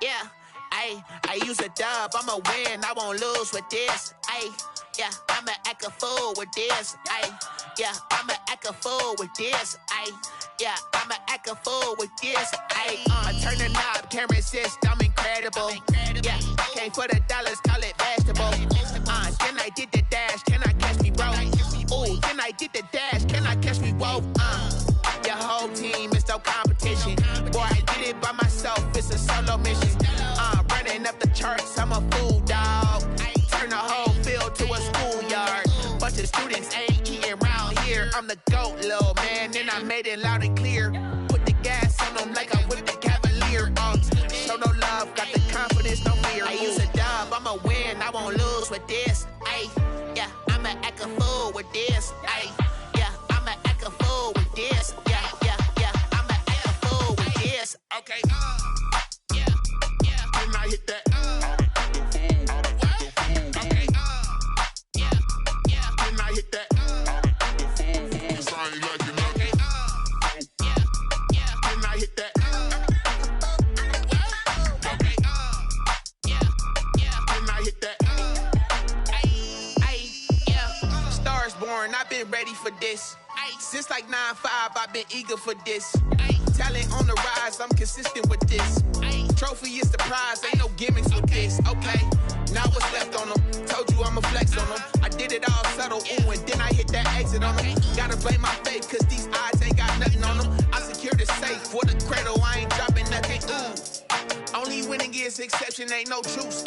Yeah, I use a dub, I'ma win, I won't lose with this. Yeah, I'ma act a fool with this. Yeah, I'ma act a fool with this. Yeah, I'ma act a fool with this. I turn the knob, can't resist, I'm incredible. Yeah, came for the dollars, call it vegetable. Then I did the dash, can I catch me, bro? Ooh, then I did the dash, can I catch me, whoa? Your whole team is no competition. Boy, I did it by myself, it's a solo mission. Running up the charts, I'm a fool, dog. Turn the whole field to a schoolyard. Bunch of students ain't eating round here. I'm the GOAT, little man, and I made it loud and clear. Put the gas on them like I'm with the Cavalier. Show no love, got the confidence, no fear. I use a dub, I'ma win, I won't lose with this. Yeah, I'ma act a fool with this. Yeah, I'ma act a fool with this. Yeah, I'ma act a fool with this. Okay, yeah, then I hit that. Okay, yeah, then I hit that. Sound like you know. Okay, yeah, then I hit that. Okay, yeah, then I hit that. Yeah, stars born, I've been ready for this. Since like 9-5, I've been eager for this. Talent on the rise, I'm consistent with this. Trophy is the prize, ain't no gimmicks with this. Okay, now what's left on them? Told you I'ma flex on them. I did it all subtle, ooh, and then I hit that exit on them. Gotta blame my faith, cause these eyes ain't got nothing on them. I secured the safe for the cradle, I ain't dropping nothing, ooh. Only winning is exception, ain't no truce.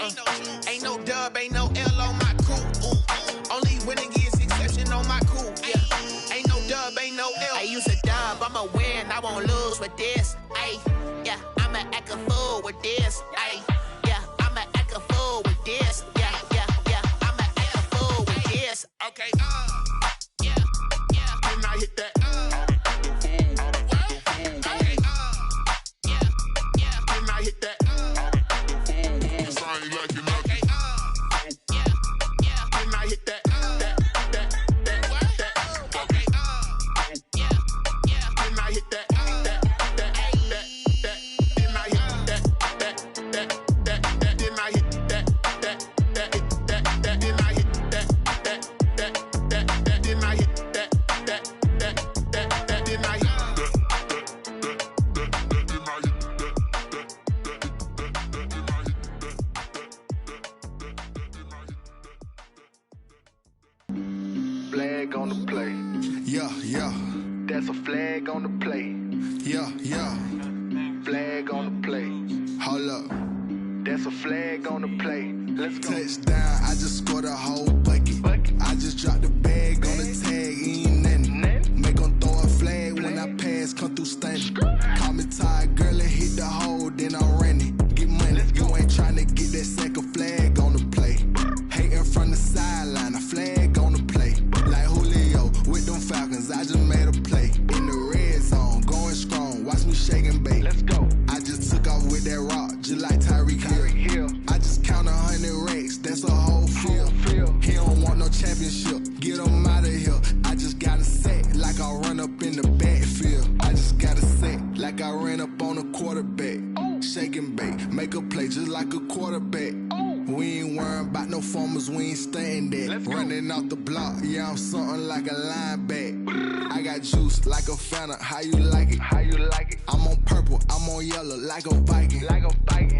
Ain't no dub, ain't no L on my crew. Ooh. Only winning is exception on my crew. Yeah, ain't no dub, ain't no L. I use a dub, I'ma win, I won't lose with this. Yeah, I'ma act a fool with this. Yeah, I'ma act a fool with this. Yeah, I'ma act a fool with this. Okay, yeah, then I hit that. Okay, yeah, then I hit that. Sound like you know. Okay, yeah, then I hit that. Okay, yeah, then I hit that. Flag on the play. Yeah. That's a flag on the play. Yeah. Flag on the play. Hold up. That's a flag on the play. Let's go. Touchdown, I just scored a whole bucket. I just dropped the bag on the tag, ain't nothing. Make 'em throw a flag when I pass, come through stunning. Call me tired, girl, and hit the hole, then I'm running. Get money, you ain't tryna get that second flag on the play. Hating from the sideline, a flag on the play. Like Julio with them Falcons, I just made a play. In the red zone, going strong, watch me shake and bake. Let's go. I just took off with that rock, just like Tyreek Hill. I just count 100 racks, that's a whole field. He don't want no championship, get him out of here. I just got a set, like I run up in the backfield. I just got a set, like I ran up on a quarterback. Shake and bake, make a play just like a quarterback. We ain't worrying about no formers, we ain't staying there. Running off the block, yeah, I'm something like a lineback. I got juice like a Fanta, how you like it? I'm on purple, I'm on yellow, like a Viking.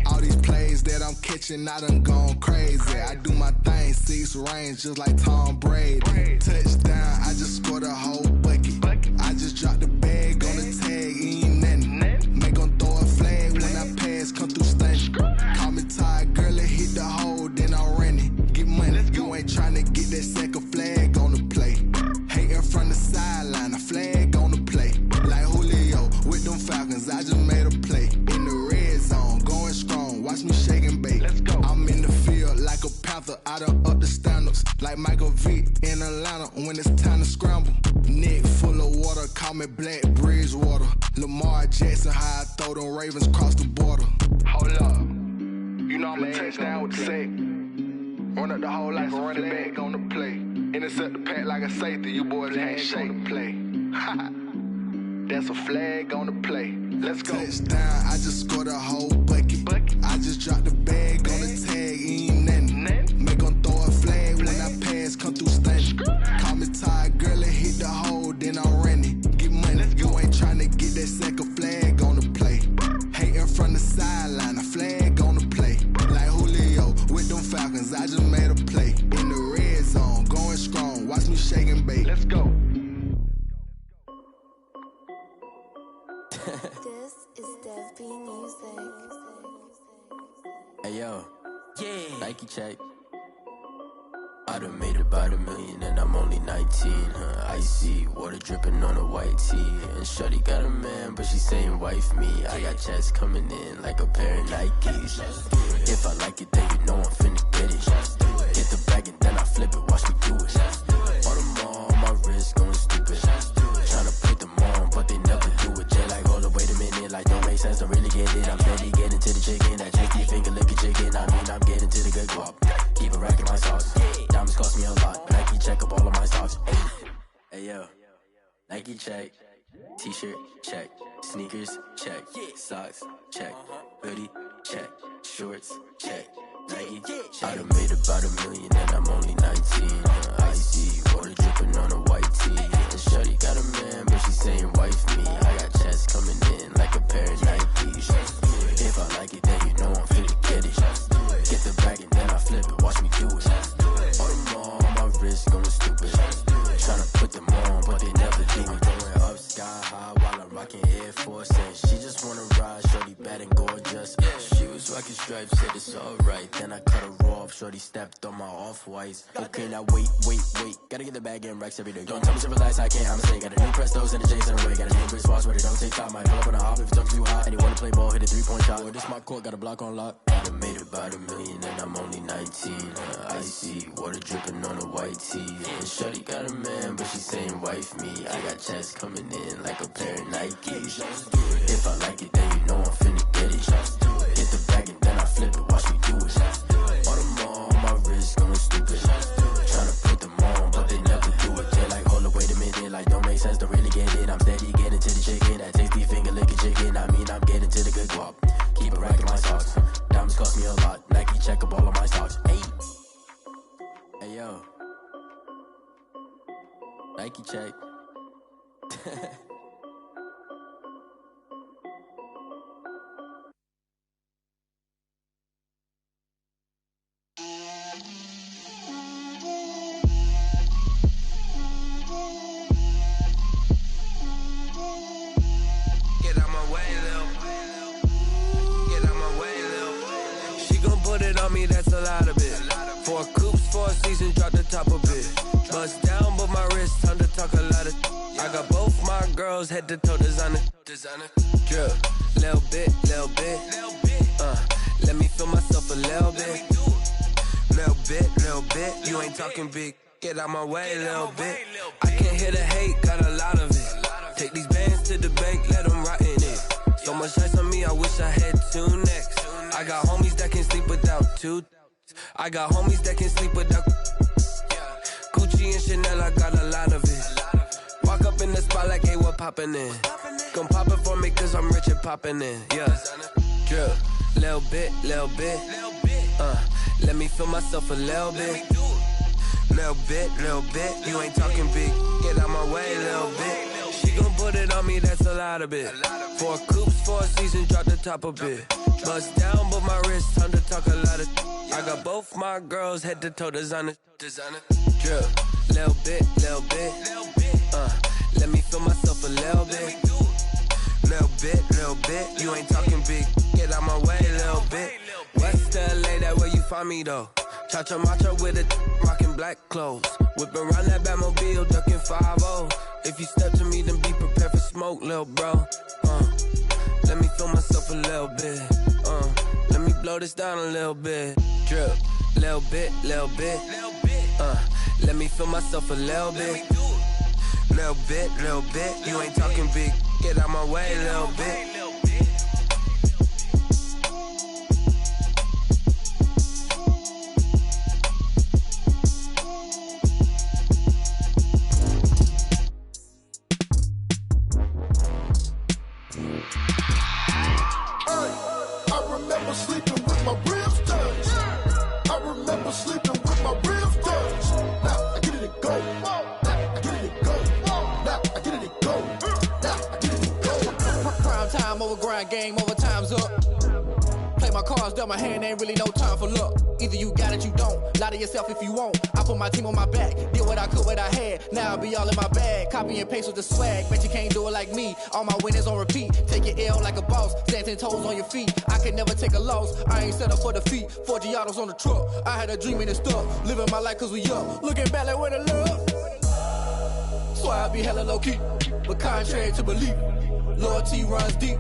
All these plays that I'm catching, I done gone crazy. I do my thing, 6 range, just like Tom Brady. Touchdown, I just scored a whole bucket. I just dropped the bag on the tag, ain't nothing. Make 'em throw a flag when I pass, come through stunning. Call me tired, girl, and hit the hole, then I'm running. Get money, you ain't tryna get that second flag on the play. Hating from the sideline, a flag on the play. Like Julio with them Falcons, I just made a play. In the red zone, going strong, watch me shake and bake. I'm in the field like a panther, I done up the standards. Like Michael Vick in Atlanta when it's time to scramble. Neck full of water, call me Black Bridgewater. Lamar Jackson, how I throw them Ravens cross the border. Hold up. You know I'm a touchdown with the sack. Run up the hole like a running back on the play. Intercept the pack like a safety, you boys can't shake the play. That's a flag on the play. Let's go. Touchdown, I just scored a whole bucket. I just dropped the bag on the tag, ain't nothing. Make 'em throw a flag when I pass, come through stunning. Call me tired, girl, and hit the hole, then I'm running. Get money, you ain't tryna get that second flag on the play. Hating from the sideline, a flag on the play. Like Julio with them Falcons, I just made a play. In the red zone, going strong, watch me shake and bake. Let's go. This is Dev B Music. Hey yo, Yeah. Nike check. I done made about $1 million and I'm only 19. Icy water dripping on a white tee. And shorty got a man, but she saying wife me. I got checks coming in like a pair of Nikes. If I like it, then you know I'm finna get it. Get the bag and then I flip it, watch me do it. All the more on my wrist going stupid. Tryna put them on, but they never do it. Jay like, hold up, wait a minute, like don't make sense, don't really get it. I'm steady getting to the chicken, that tasty finger licking chicken. I mean, I'm getting to the good guap. Keep it racking my sauce. Diamonds cost me a lot. Nike check up all of my stocks. Hey yo, Nike check. T-shirt check. Sneakers check. Socks check. Hoodie check. Shorts check. Nike I done made about $1 million and I'm only 19. Icy water dripping on a white tee. And shorty got a man, but she saying wife me. I got checks coming in like a pair of Nikes. If I like it, then you know I'm finna get it. Get the bag and then I flip it, watch me do it. All the more on my wrist going stupid. Tryna put them on, but they never do it. Going up sky high while I'm rocking Air Force. And she just wanna ride, shorty bad and gorgeous. She was rocking stripes, said it's alright. Then I cut her off, shorty stepped on my off-whites. Okay, now wait. Gotta get the bag and racks every day. Don't tell me to relax, I can't, I'ma say. Got a new Prestos and a J's in the way. Got a new wristwatch where they don't take time. Might pull up on a hop if it's too hot. And you wanna play ball, hit a 3-point shot. Well, this my court, got a block on lock. I done made about $1 million and I'm only 19. Icy water dripping on a white tee. And shorty got a man, but she saying wife me. I got checks coming in like a pair of Nikes. If I like it, then you know I'm finna get it. Get the bag and then I flip it, watch me do it. All the more on my wrist going stupid. Tryna put them on, but they never do it. They're like, hold up, wait a minute, like don't make sense, don't really get it. I'm steady getting to the chicken, that tasty finger licking chicken. I mean, I'm getting to the good guap. Keep it racking my socks. Diamonds cost me a lot. Nike check up all of my stocks. Hey yo, Nike check. Get out my way, Lil. Get out my way, Lil. She gon' put it on me, that's a lot of it. 4 coops, 4 seasons, drop the top of it. Bust down, but my wrist, time to talk a lot of. I got both my girls, head to toe designer. Drip, little bit. Let me feel myself a little bit. Little bit. You ain't talking big. Get out my way, little bit. I can't hear the hate, got a lot of it. Take these bands to the bank, let them rot in it. So much ice on me, I wish I had 2 necks. I got homies that can sleep without 2. I got homies that can sleep without. Gucci and Chanel, I got a lot of it. Walk up in the spot like, hey, what poppin' in? Come pop it for me, cause I'm rich and poppin' in. Yeah, drip, little bit. Let me feel myself a little bit. Little bit. You ain't talking big. Get out my way, little bit. She gon' put it on me, that's a lot of it. 4 coops, 4 seasons, drop the top of it. Bust down, but my wrist, time to talk a lot of. I got both my girls, head to toe designer. Drip, little bit. Let me feel myself a little bit. Little bit. You ain't talking big. Get out my way, little bit. West LA, that where you find me though. Cha-cha matcha with a rockin' black clothes. Whippin' around that Batmobile, duckin' 5-0. If you step to me, then be prepared for smoke, lil' bro. Let me feel myself a little bit. Let me blow this down a little bit. Drip, little bit. Let me feel myself a little bit. Little bit. You ain't talking big. Get out my way, little bit. over grind, game over, time's up. Play my cards, dealt my hand, ain't really no time for luck. Either you got it, you don't. Lie to yourself if you won't. I put my team on my back, did what I could, what I had. Now I'll be all in my bag, copy and paste with the swag. Bet you can't do it like me. All my winners on repeat. Take your L like a boss, stand 10 toes on your feet. I can never take a loss. I ain't set up for defeat. 4 Giottos on the truck. I had a dream and it stuck. Living my life cause we up. Looking back like where the love. So I be hella low key, but contrary to belief, loyalty runs deep.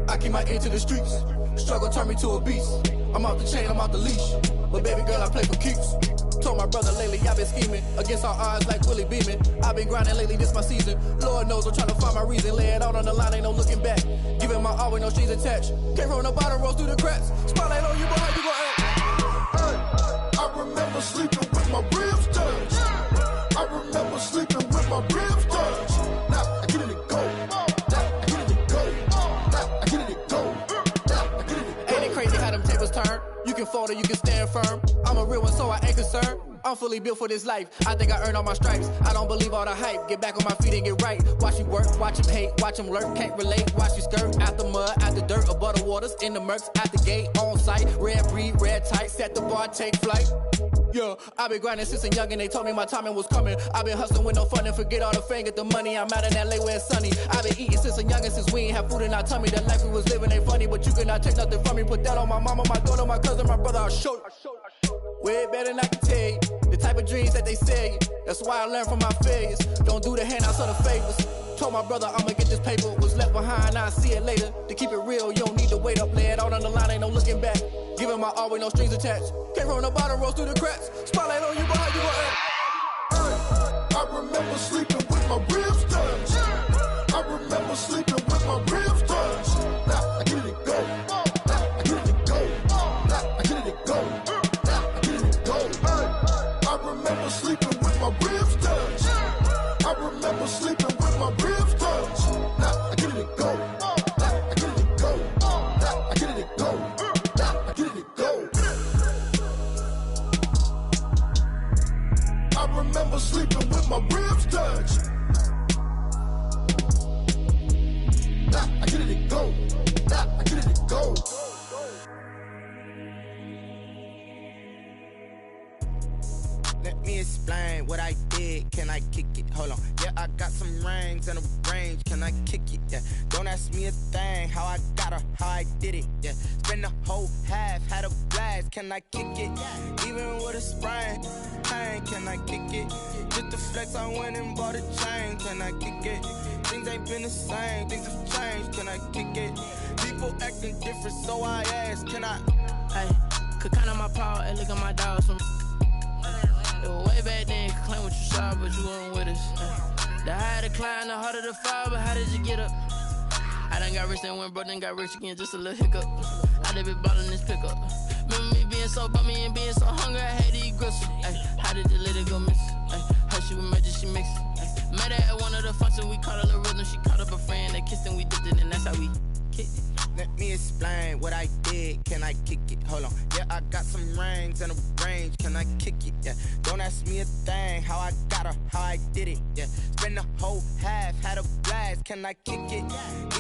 I keep my ear to the streets. Struggle turned me to a beast. I'm off the chain, I'm off the leash. But baby girl, I play for keeps. Told my brother lately, I've been scheming against all odds like Willie Beeman. I've been grinding lately, this my season. Lord knows I'm trying to find my reason. Lay it out on the line, ain't no looking back. Giving my all with no strings attached. Came from the bottom, rose through the cracks. Spotlight on you, but how you gon' act? Hey, I remember sleeping with my ribs touched. I remember sleeping with my ribs touched. Now I get it to go. Now I get it to go. Now I get it to go. Now I get it to go. Ain't it crazy how them tables turn? You can fold or you can stand firm. I'm a real one, so I ain't concerned. I'm fully built for this life. I think I earned all my stripes. I don't believe all the hype. Get back on my feet and get right. Watch you work, watch him hate, watch him lurk. Can't relate, watch you skirt. Out the mud, out the dirt, above the waters, in the murks, out the gate, on site. Red breed, red tight, set the bar, take flight. Yeah, I been grinding since a youngin', they told me my timing was coming. I been hustling with no fun and forget all the fame, get the money. I'm out in LA where it's sunny. I been eating since a youngin', since we ain't have food in our tummy. The life we was living ain't funny, but you cannot take nothing from me. Put that on my mama, my daughter, my cousin, my brother, I'll show you. Way better than I can tell you. The type of dreams that they sell you. That's why I learned from my failures. Don't do the handouts or the favors. Told my brother I'ma get this paper. Was left behind, I'll see it later. To keep it real, you don't need to wait up. Lay it out on the line, ain't no looking back. Giving my all with no strings attached. Came from the bottom, rose through the cracks. Spotlight on you, but how you gon' act? Hey, I remember sleeping with my ribs touched. I remember sleeping with my ribs touched. Now I get it to go. Now I get it to go. Now I get it to go. Now I get it to go. Hey, I remember sleeping with my ribs touched. I remember sleeping with my ribs touched. Now I get it to go. Now I get it to go. Now I get it to go. Now I get it to go. I remember sleeping with my ribs touched. Now I get it to go. Now I get it to go. Let me explain what I did. Can I kick it? Hold on. Yeah, I got some rings and a range. Can I kick it? Yeah. Don't ask me a thing. How I got her, how I did it. Yeah. Spend the whole half, had a blast. Can I kick it? Even with a sprain. Pain, can I kick it? Just the flex, I went and bought a chain. Can I kick it? Things ain't been the same. Things have changed. Can I kick it? People acting different, so I ask. Can I? Hey, could count on my power and look at my dogs from. It was way back then, could claim what you saw, but you weren't with us. The higher the climb, the harder the fall, but how did you get up? I done got rich and went broke, then got rich again, just a little hiccup. I done been ballin' this pickup. Remember me being so bummy and being so hungry, I had to eat gristle. Ay, how did the lady go miss? Ay, how she was magic, she mixed. Met her at one of the functions, we caught a little rhythm, she caught up a friend, they kissed and we dipped it, and that's how we kicked it. Let me explain what I did. Can I kick it? Hold on. Yeah, I got some rings and a range. Can I kick it? Yeah. Don't ask me a thing. How I got her, how I did it. Yeah. Spend the whole half, had a blast. Can I kick it?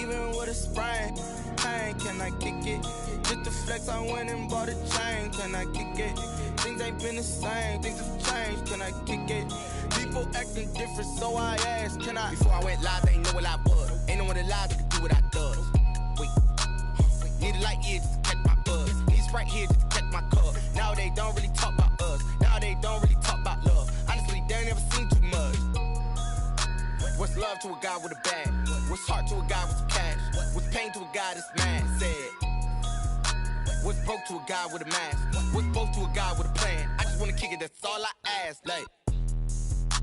Even with a sprain. Pain, can I kick it? Just the flex, I went and bought a chain. Can I kick it? Things ain't been the same. Things have changed. Can I kick it? People acting different, so I asked. Can I? Before I went live, they ain't know what I was. Ain't no one alive that could do what I does. Wait. Need a light here just to catch my buzz. Need Sprite here just to catch my cup. Now they don't really talk about us. Now they don't really talk about love. Honestly, they ain't never seen too much. What's love to a guy with a bag? What's heart to a guy with some cash? What's pain to a guy that's mad? Said. What's broke to a guy with a mask? What's both to a guy with a plan? I just wanna kick it, that's all I ask. Like,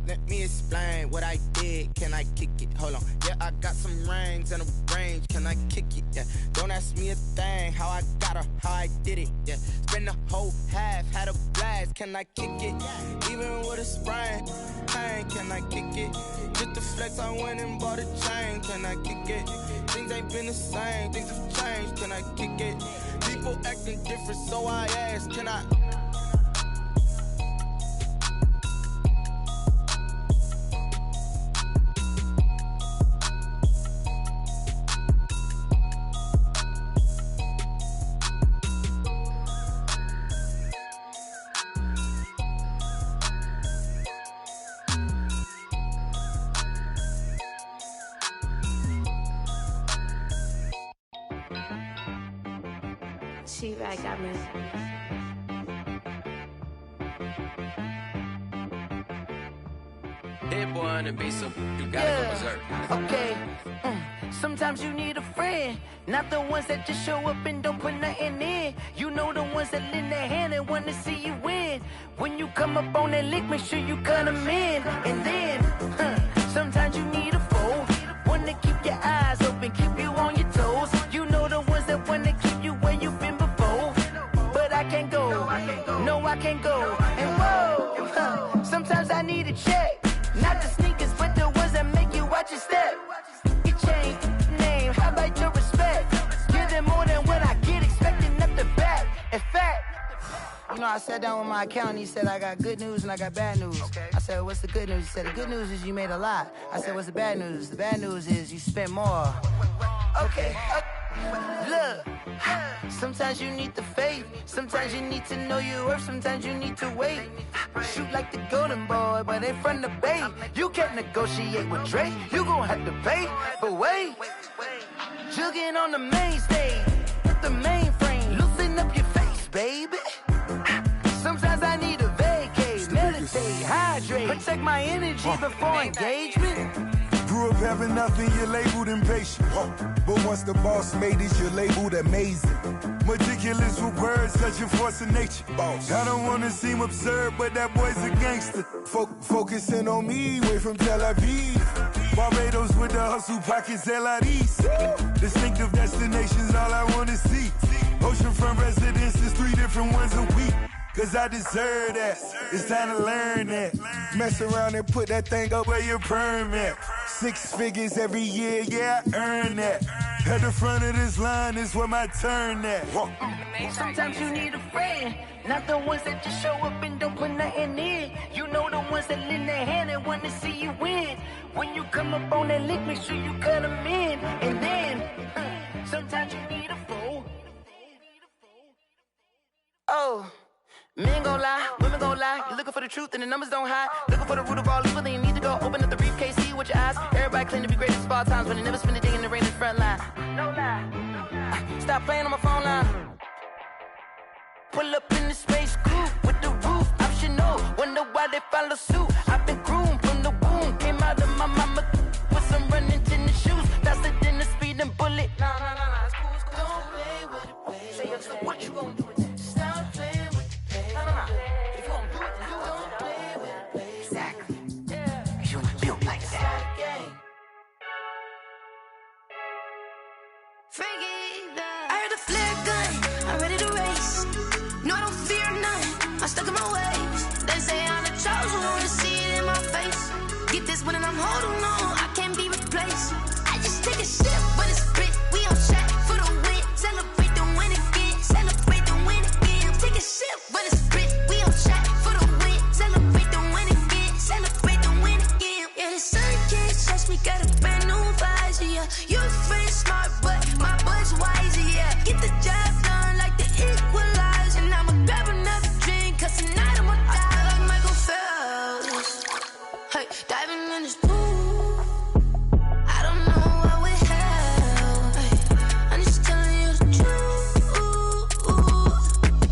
let me explain what I did. Can I kick it? Hold on. Yeah, I got some rings and a range. Can I kick it? Yeah. Don't ask me a thing. How I got her, how I did it. Yeah. Spend the whole half, had a blast. Can I kick it? Even with a sprain. Pain, can I kick it? Just the flex, I went and bought a chain. Can I kick it? Things ain't been the same. Things have changed. Can I kick it? People acting different, so I ask. Can I? T-Rag got me. Hit boy on the beat, so you gotta go berserk. Okay. Sometimes you need a friend, not the ones that just show up and don't put nothing in. You know the ones that lend their hand and want to see you win. When you come up on that lick, make sure you cut them in. And then, sometimes you need a foe, one to keep your eyes open, keep you on your toes. You know the ones that want to keep you where you've been before. But I can't go, no I can't go. And whoa, sometimes I need a check. Not the sneakers, but the ones that make you watch your step. Your chain, name, how about your respect? Give them more than what I get, expecting up the back. In fact, you know, I sat down with my accountant, he said I got good news and I got bad news. I said, what's the good news? He said, the good news is you made a lot. I said, what's the bad news? The bad news is you spent more. Okay. Look, sometimes you need the faith, sometimes you need to know your worth, sometimes you need to wait. Shoot like the golden boy, but in front of the bay. You can't negotiate with Drake, you gon' have to pay. But wait, jugging on the main stage, the mainframe, loosen up your face, baby. Sometimes I need a vacate, meditate, hydrate, protect my energy before engagement. Grew up having nothing, you're labeled impatient. But once the boss made it, you're labeled amazing. Meticulous with words, such a force of nature. I don't wanna seem absurd, but that boy's a gangster. Focusing on me, way from Tel Aviv. Barbados with the hustle pockets, LIDs. Distinctive destinations, all I wanna see. Oceanfront residences, 3 different ones a week. Cause I deserve that, it's time to learn that. Mess around and put that thing up where your permit. 6 figures every year, yeah, I earn that. At the front of this line is where my turn at. Sometimes you need a friend, not the ones that just show up and don't put nothing in. You know the ones that lend their hand and want to see you win. When you come up on that lick, make sure you cut them in. And then, sometimes you need a foe. Oh. Men gon' lie, women gon' lie. You're looking for the truth and the numbers don't hide. Looking for the root of all evil, then you need to go open up the briefcase, see with your eyes. Everybody claim to be greatest of all times, but they never spend a day in the rain in the front line. No lie. Stop playing on my phone line. Pull up in the space coupe with the roof optional. Wonder why they follow suit. I've been groomed from the womb. Came out of my mama with some running tennis shoes. Faster than the speeding bullet. Nah, it's cool, it's cool. Don't play with it, baby. Say so what you gon' do with that? Stop playing with it. If you gon' do it, then you don't play with it, baby. Exactly. Yeah. You built like that. I heard the flare gun, I'm ready to race. No, I don't fear none, I'm stuck in my ways. They say I'm the chosen one, see it in my face. Get this one and I'm holding on, I can't be replaced. I just take a sip, but it's spit, we on track for the win. Celebrate the win again, celebrate the win again. Take a sip, but it's spit, we on track for the win. Celebrate the win again, celebrate the win again. Yeah, the sun can't touch me, got a brand new visor, yeah. Your friend's smart, but my boy's wiser, yeah. Get the job done like the equalizer. And I'ma grab another drink, cause tonight I'ma die like Michael Phelps. Hey, diving in this pool, I don't know what we have. Hey, I'm just telling you the truth.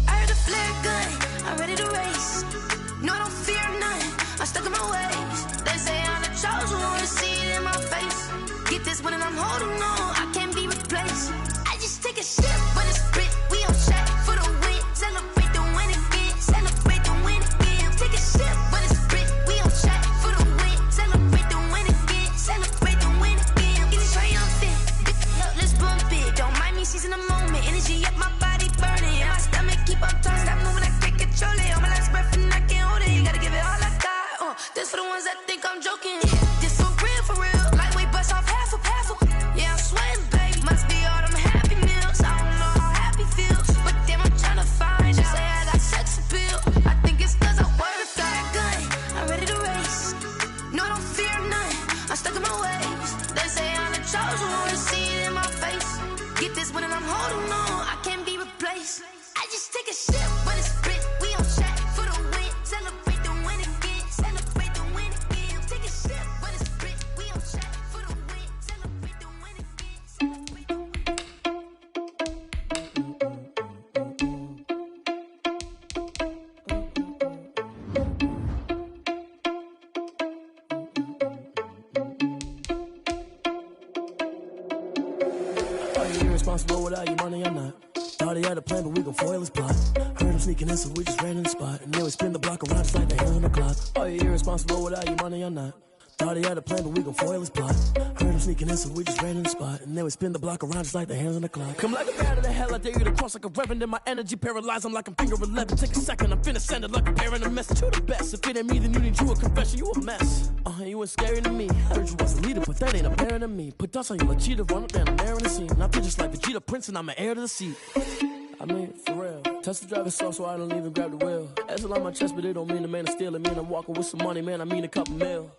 I heard the flare gun, I'm ready to race. No, I don't fear none, I'm stuck in my ways. They say I'm the chosen one, see it in my face. Get this one and I'm holding on, I can't be replaced. I just take a sip, but it's spit, we on track for the win. Celebrate the win again, celebrate the win again. Take a sip, but it's spit, we on track for the win. Celebrate the win again, celebrate the win again. Get it triumphant, let's bump it. Don't mind me seizing the moment, energy up my body burning. My stomach keep on turning, stop moving, I can't control it. On my last breath and I can't hold it. You gotta give it all I got. This for the ones that think I'm joking. This for real, lightweight bust off half a. Yeah, I'm sweating, baby. Must be all them happy meals. I don't know how happy feels, but damn, I'm tryna find out. Say I got sex appeal. I think it's cause I work. Got a gun, I'm ready to race. No, I don't fear none, I'm stuck in my ways. They say I'm the chosen one, see it in my face. Get this one and I'm holding on, I can't be replaced. I just take a sip, but it's spit, we on track for the win. Celebrate the win again, celebrate the win again. Take a sip, but it's spit, we on track for the win. Celebrate the win again, celebrate the win again. you irresponsible without your money or not? Thought he had a plan, but we gon' foil his plot. Heard him sneaking in, so we just ran in the spot. And then we spin the block around just like the hands on the clock. Are you irresponsible without your money or not? Thought he had a plan, but we gon' foil his plot. Heard him sneaking in, so we just ran in the spot. And then we spin the block around just like the hands on the clock. Come like a bat of the hell, I dare you to cross like a reverend. And my energy paralyzed, I'm like I'm finger 11. Take a second, I'm finna send it like a parent a message. You the best, if it ain't me, then you need you a confession. You a mess, you ain't scary to me. Heard you was a leader, but that ain't apparent to me. Put dust on you like cheetah, run up down the air in the scene. And I feel just like Vegeta Prince, and I'm an heir to the seat. I mean, for real. Tesla driver soft, so I don't even grab the wheel. That's on my chest, but it don't mean the man is stealing. Mean I'm walking with some money, man, I mean a couple mil.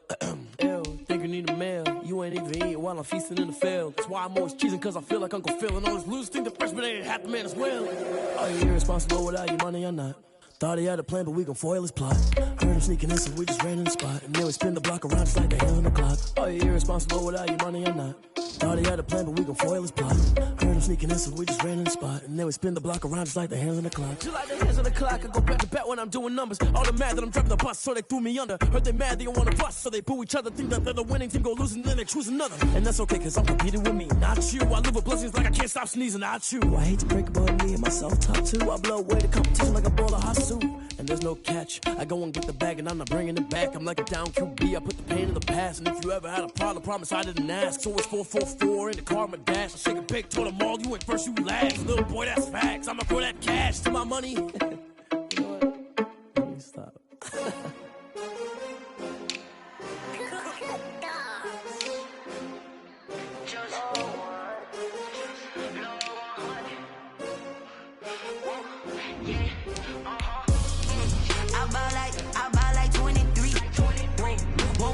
Ew, think you need a meal. You ain't even eating while I'm feasting in the field. That's why I'm always cheesing, cause I feel like Uncle Phil. And all those losers think the freshman ain't half the man as well. Are you irresponsible without your money or not? Thought he had a plan, but we gon' foil his plot. Heard him sneaking in, so we just ran in the spot. And then we spin the block around just like the hands on the clock. Are you irresponsible without your money or not? Thought he had a plan, but we gon' foil his plot. Heard him sneaking in, so we just ran in the spot. And then we spin the block around just like the hands on the clock. Just like the hands on the clock, I go back to back when I'm doing numbers. All the mad that I'm driving the bus, so they threw me under. Heard they mad, they don't wanna bust, so they boo each other. Think that they're the winning team, go losing, then they choose another. And that's okay, cause I'm competing with me, not you. I live with blessings like I can't stop sneezing, not you. I hate to break it, but me and myself top two. I blow away the competition like a ball of hot soup. And there's no catch. I go and get the bag and I'm not bringing it back. I'm like a down QB, I put the pain in the past. And if you ever had a problem, promise I didn't ask. So it's 444 in the car, my dash. I shake a big, told them all, you went first, you last. Little boy, that's facts. I'ma throw that cash to my money. You know what? Let me stop.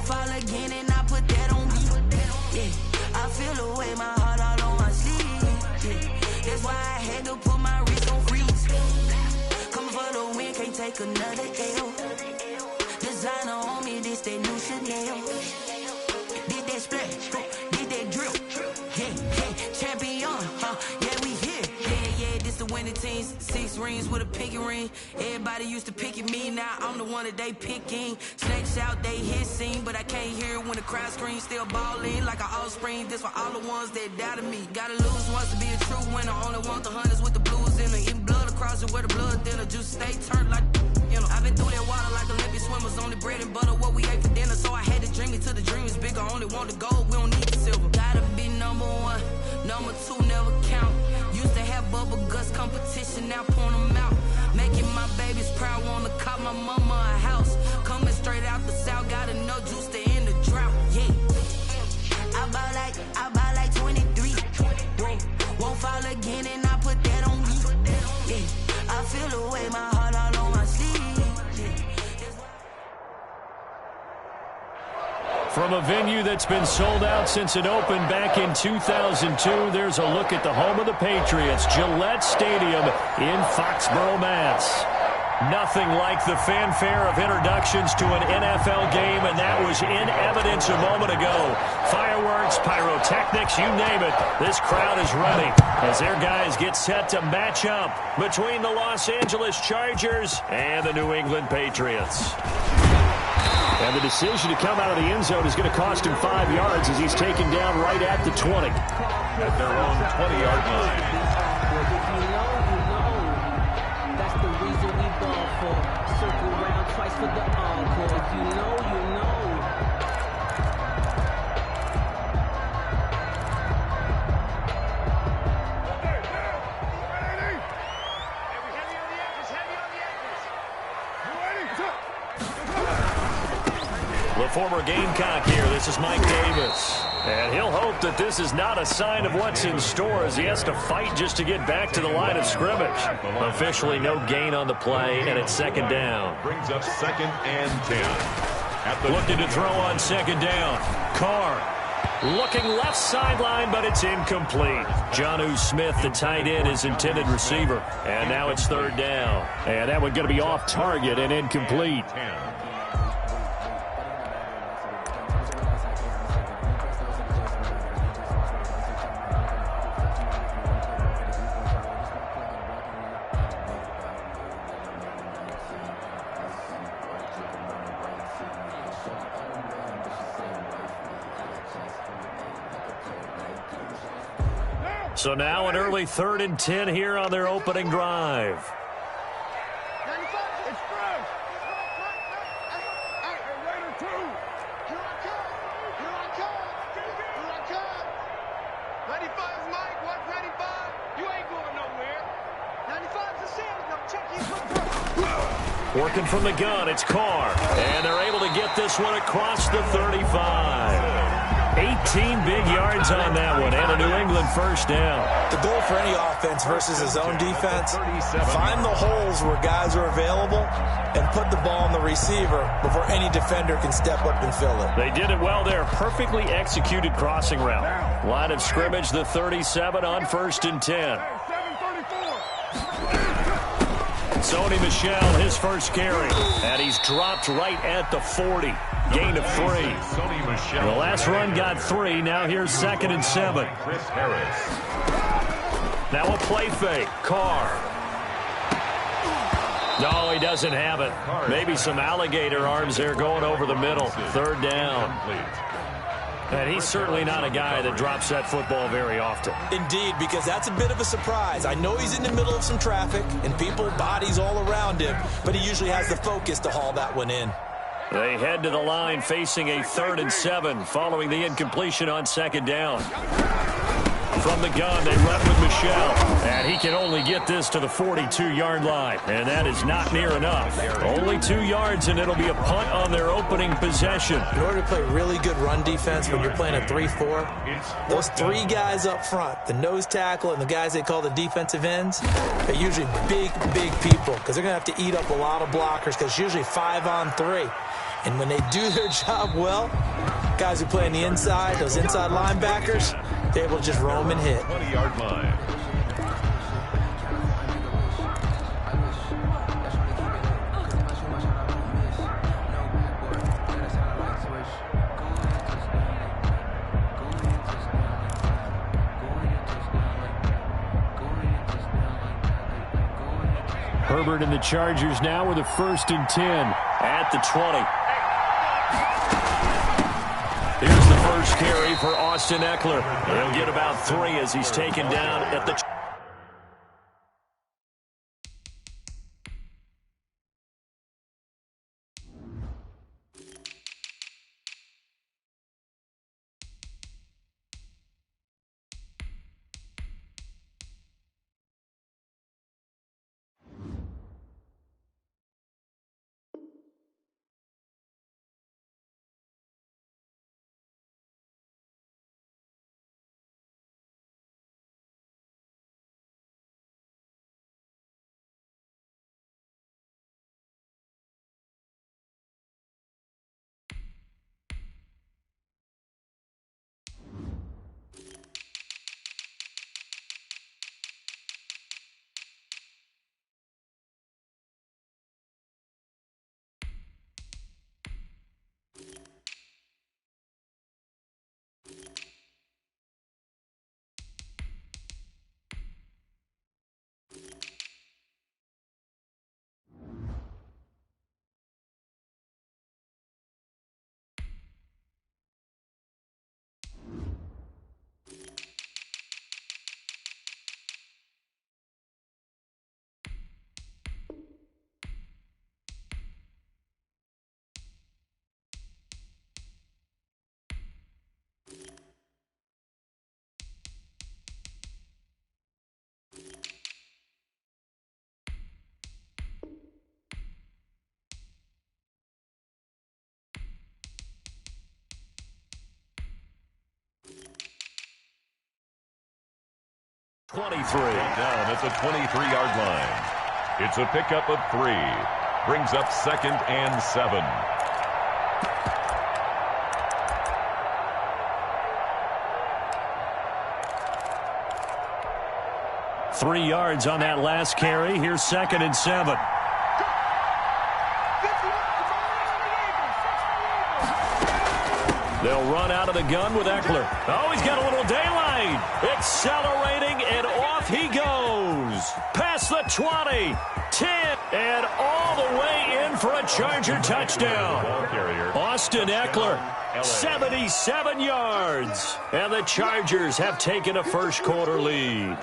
Fall again and I put that on me. Yeah, I feel away my heart all on my sleeve. Yeah, that's why I had to put my wrist on freeze. Coming for the win, can't take another L. Designer on me, this that new Chanel. Did that splash, did that drill. Yeah, champion, yeah, we here. Yeah, this the winning teams. 6 rings with a pinky ring. Everybody used to pick at me, now I'm the one that they picking. Snakes out, they hissing, but I can't hear it when the crowd screams. Still ballin' like an offspring. This for all the ones that doubted me. Gotta lose once to be a true winner. Only want the hunters with the blues in it. Eating blood across it where the blood thinner. Juice stay turned like, you know. I've been through that water like Olympic swimmers. Only bread and butter, what we ate for dinner. So I had to dream it till the dream is bigger. Only want the gold, we don't need the silver. Gotta be number 1, number 2 never count. Used to have bubble guts competition, now point them out. Making my babies proud, wanna call my mama a house. Coming straight out the south, got enough juice to end the drought. Yeah, I buy like 23. Won't fall again and I put that on me. Yeah, I feel away my heart all on my sleeve. From a venue that's been sold out since it opened back in 2002, there's a look at the home of the Patriots, Gillette Stadium in Foxborough, Mass. Nothing like the fanfare of introductions to an NFL game, and that was in evidence a moment ago. Fireworks, pyrotechnics, you name it. This crowd is ready as their guys get set to match up between the Los Angeles Chargers and the New England Patriots. And the decision to come out of the end zone is going to cost him 5 yards as he's taken down right at the 20. At their own 20-yard line. You know, that's the reason we ball for. Circle round twice for the encore. If you know, you know. The former Gamecock here. This is Mike Davis. And he'll hope that this is not a sign of what's in store as he has to fight just to get back to the line of scrimmage. Officially no gain on the play, and it's second down. Brings up 2nd and 10. Looking to throw on second down. Carr looking left sideline, but it's incomplete. Jonnu Smith, the tight end, is intended receiver. And now it's third down. And that one going to be off target and incomplete. So now an early 3rd and 10 here on their opening drive. Working from the gun, it's Carr. And they're able to get this one across the 35. 18 big yards on that one, and a New England first down. The goal for any offense versus his own defense, find the holes where guys are available and put the ball on the receiver before any defender can step up and fill it. They did it well there. Perfectly executed crossing route. Line of scrimmage, the 37 on 1st and 10. Sony Michel, his first carry, and he's dropped right at the 40. Gain of 3. The last run got 3. Now here's 2nd and 7. Chris Harris. Now a play fake. Carr. No, he doesn't have it. Maybe some alligator arms there going over the middle. 3rd down. And he's certainly not a guy that drops that football very often. Indeed, because that's a bit of a surprise. I know he's in the middle of some traffic and people, bodies all around him, but he usually has the focus to haul that one in. They head to the line facing a 3rd and 7 following the incompletion on 2nd down. From the gun, they run with Michel, and he can only get this to the 42-yard line, and that is not near enough. Only 2 yards, and it'll be a punt on their opening possession. In order to play really good run defense when you're playing a 3-4, those 3 guys up front, the nose tackle and the guys they call the defensive ends, are usually big people because they're going to have to eat up a lot of blockers because it's usually 5 on 3. And when they do their job well, guys who play on the inside, those inside linebackers, they're able to just roam and hit. 20-yard line. Herbert and the Chargers now with a 1st and 10 at the 20. Here's the first carry for Austin Eckler. He'll get about 3 as he's taken down at the... Down at the 23-yard line. It's a pickup of 3. Brings up 2nd and 7. Three yards on that last carry. Here's 2nd and 7. They'll run out of the gun with Eckler. Oh, he's got a little daylight. Accelerating, and off he goes. Past the 20. 10. And all the way in for a Charger touchdown. Austin Eckler, 77 yards. And the Chargers have taken a first-quarter lead.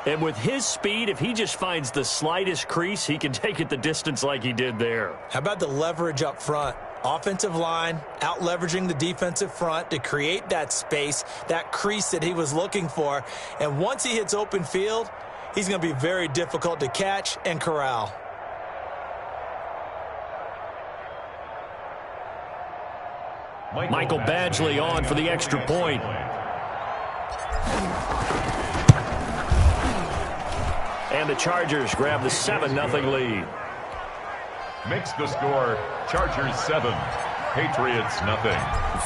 And with his speed, if he just finds the slightest crease, he can take it the distance like he did there. How about the leverage up front? Offensive line out leveraging the defensive front to create that space, that crease that he was looking for. And once he hits open field, he's going to be very difficult to catch and corral. Michael Badgley on for the extra point. And the Chargers grab the 7-0 lead. Makes the score Chargers 7, Patriots nothing.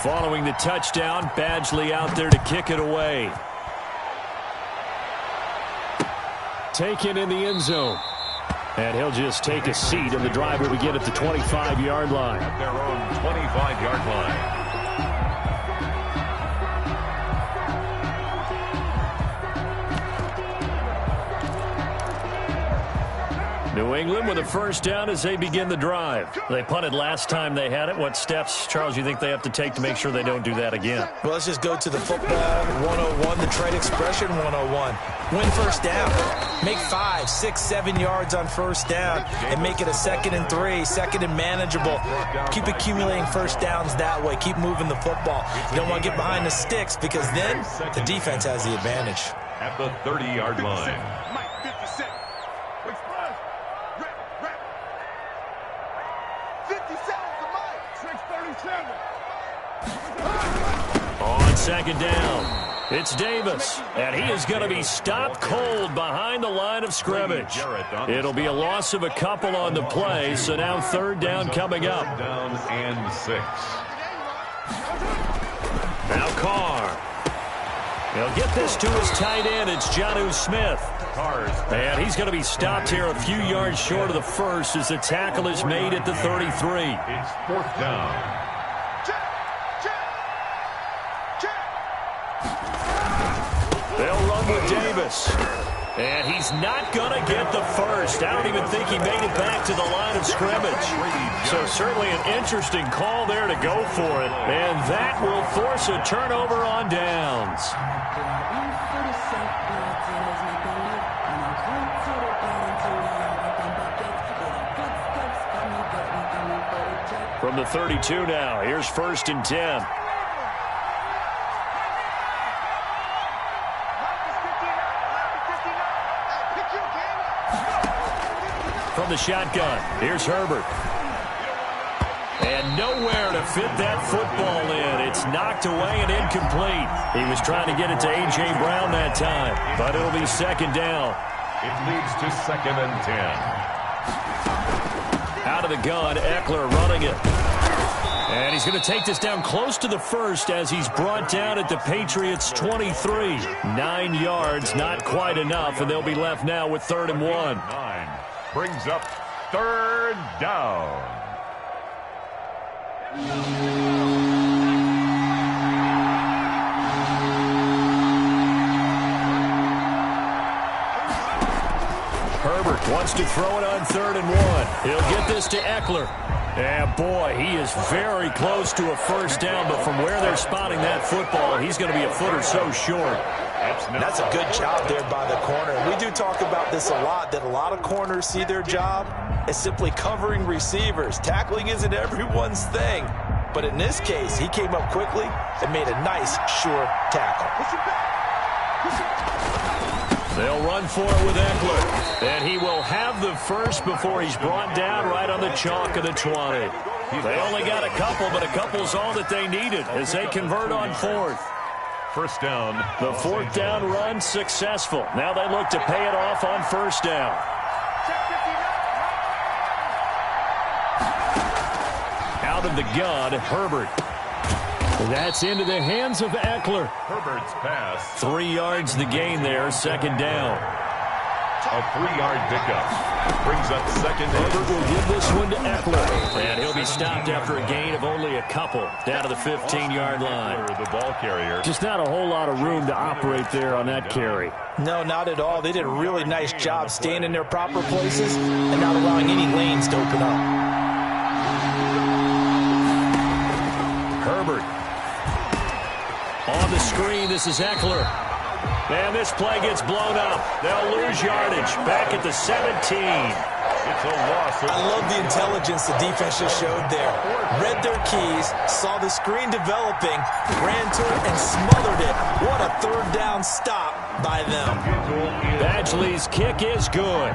Following the touchdown, Badgley out there to kick it away. Taken in the end zone. And he'll just take a seat, and the drive will begin at the 25-yard line. At their own 25-yard line. New England with a first down as they begin the drive. They punted last time they had it. What steps, Charles, you think they have to take to make sure they don't do that again? Well, let's just go to the football 101, the trade expression 101. Win first down. Make 5, 6, 7 yards on first down and make it a 2nd and 3, 2nd and manageable. Keep accumulating first downs that way. Keep moving the football. You don't want to get behind the sticks because then the defense has the advantage. At the 30-yard line. On second down, it's Davis, and he is going to be stopped cold behind the line of scrimmage. It'll be a loss of a couple on the play, so now third down coming up. Down and 6. Now Carr. He'll get this to his tight end. It's Jonnu Smith. And he's going to be stopped here a few yards short of the first as the tackle is made at the 33. It's 4th down. They'll run with Davis. And he's not going to get the first. I don't even think he made it back to the line of scrimmage. So certainly an interesting call there to go for it. And that will force a turnover on downs. From the 32 now, here's 1st and 10. From the shotgun, here's Herbert. And nowhere to fit that football in. It's knocked away and incomplete. He was trying to get it to A.J. Brown that time, but it'll be 2nd down. It leads to 2nd and 10. Out of the gun, Eckler running it. And he's going to take this down close to the first as he's brought down at the Patriots' 23. 9 yards, not quite enough, and they'll be left now with 3rd and 1. Brings up 3rd down. Herbert wants to throw it on 3rd and 1. He'll get this to Eckler. And boy, he is very close to a first down, but from where they're spotting that football, he's going to be a foot or so short. That's a good job there by the corner. We do talk about this a lot, that a lot of corners see their job as simply covering receivers. Tackling isn't everyone's thing. But in this case, he came up quickly and made a nice, sure tackle. They'll run for it with Eckler. And he will have the first before he's brought down right on the chalk of the 20. They only got a couple, but a couple's all that they needed as they convert on 4th. First down. The 4th down run successful. Now they look to pay it off on 1st down. Out of the gun, Herbert. That's into the hands of Eckler. Herbert's pass. 3 yards the gain there, 2nd down. A 3-yard pickup. Brings up second. Herbert will give this one to Eckler. And he'll be stopped after a gain of only a couple down to the 15-yard line. The ball carrier. Just not a whole lot of room to operate there on that carry. No, not at all. They did a really nice job staying in their proper places and not allowing any lanes to open up. Herbert. On the screen, this is Eckler. And this play gets blown up. They'll lose yardage. Back at the 17. It's a loss. I love the intelligence the defense just showed there. Read their keys, saw the screen developing, ran to it, and smothered it. What a third down stop by them. Badgley's kick is good.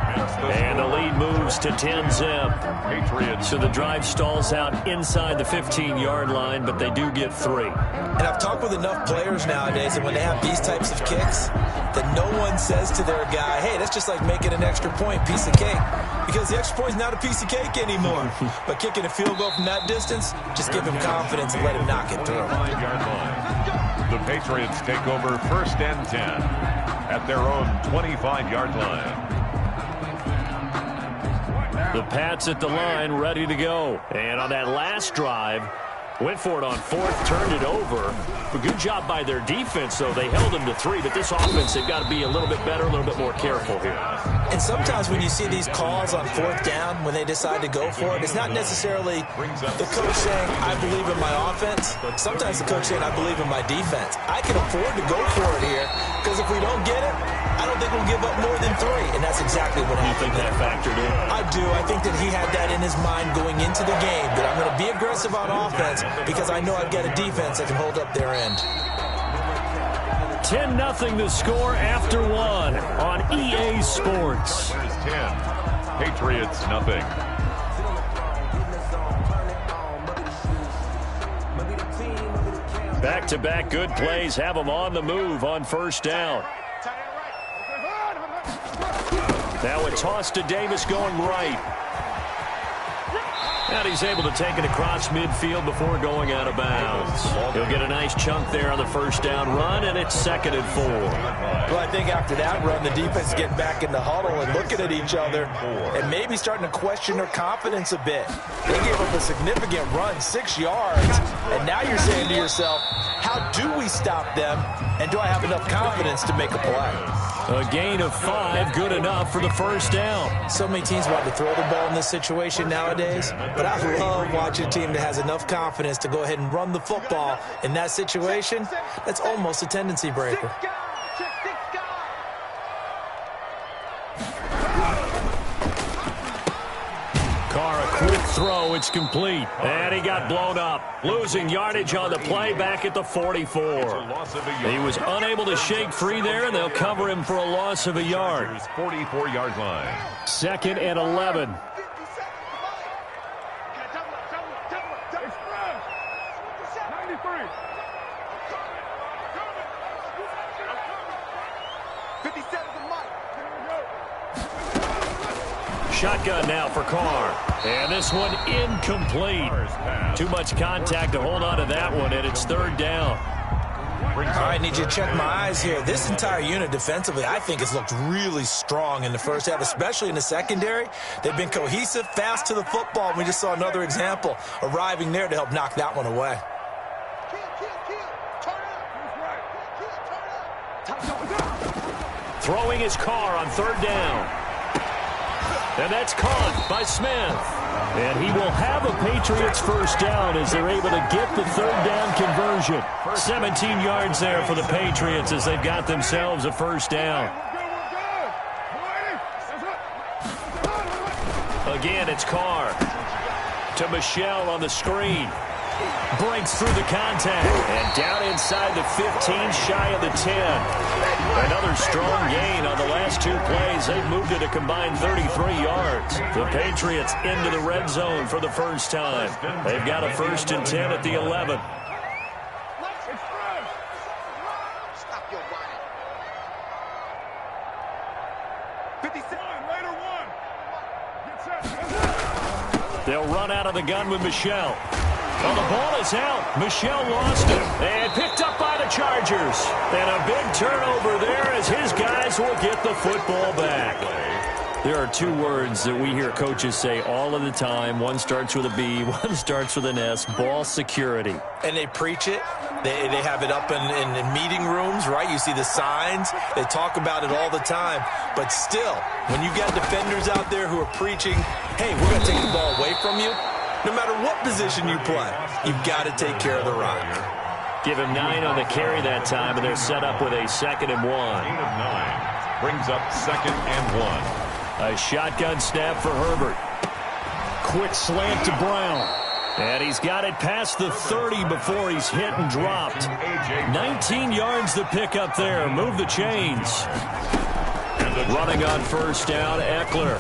And the lead moves to 10-zip. Patriots. So the drive stalls out inside the 15-yard line, but they do get 3. And I've talked with enough players nowadays that when they have these types of kicks, that no one says to their guy, hey, that's just like making an extra point, piece of cake. Because the extra point is not a piece of cake anymore. But kicking a field goal from that distance, just give him confidence and let him knock it through. The Patriots take over 1st and 10 at their own 25-yard line. The Pats at the line, ready to go. And on that last drive, went for it on 4th, turned it over. A good job by their defense, though. They held them to 3, but this offense, they've got to be a little bit better, a little bit more careful here. And sometimes when you see these calls on 4th down, when they decide to go for it, it's not necessarily the coach saying, I believe in my offense. Sometimes the coach saying, I believe in my defense. I can afford to go for it here, because if we don't get it, I don't think we'll give up more than 3. And that's exactly what happened. You think that factored in? I do. I think that he had that in his mind going into the game, that I'm going to be aggressive on offense because I know I've got a defense that can hold up their end. 10-0 the score after 1 on EA Sports. 10. Patriots, nothing. Back-to-back good plays have them on the move on 1st down. Now a toss to Davis going right. And he's able to take it across midfield before going out of bounds. He'll get a nice chunk there on the 1st down run, and it's 2nd and 4. Well, I think after that run, the defense is getting back in the huddle and looking at each other and maybe starting to question their confidence a bit. They gave up a significant run, 6 yards, and now you're saying to yourself, how do we stop them, and do I have enough confidence to make a play? A gain of 5, good enough for the 1st down. So many teams want to throw the ball in this situation nowadays, but I love watching a team that has enough confidence to go ahead and run the football in that situation. That's almost a tendency breaker. Carr, a quick throw, it's complete. And he got blown up. Losing yardage on the play back at the 44. He was unable to shake free there, and they'll cover him for a loss of a yard. 44-yard line. 2nd and 11. Shotgun now for Carr. And this one incomplete. Too much contact to hold on to that one, and it's 3rd down. All right, I need you to check my eyes here. This entire unit defensively, I think, has looked really strong in the 1st half, especially in the secondary. They've been cohesive, fast to the football. We just saw another example arriving there to help knock that one away. Throwing his Carr on 3rd down. And that's caught by Smith. And he will have a Patriots 1st down as they're able to get the 3rd down conversion. 17 yards there for the Patriots as they've got themselves a 1st down. Again, it's Carr to Michelle on the screen. Breaks through the contact. And down inside the 15, shy of the 10. Another strong gain on the last 2 plays. They've moved it a combined 33 yards. The Patriots into the red zone for the 1st time. They've got a 1st and 10 at the 11. They'll run out of the gun with Michelle. Well, the ball is out. Michelle lost it. And picked up by the Chargers. And a big turnover there as his guys Jazz will get the football back. There are two words that we hear coaches say all of the time. One starts with a B, one starts with an S, ball security. And they preach it. They have it up in meeting rooms, right? You see the signs. They talk about it all the time. But still, when you got defenders out there who are preaching, hey, we're going to take the ball away from you, no matter what position you play, you've got to take care of the rock. Give him 9 on the carry that time, and they're set up with a 2nd and 1. 8 of 9 brings up 2nd and 1. A shotgun snap for Herbert. Quick slant to Brown. And he's got it past the 30 before he's hit and dropped. 19 yards to pick up there. Move the chains. Running on first down, Eckler.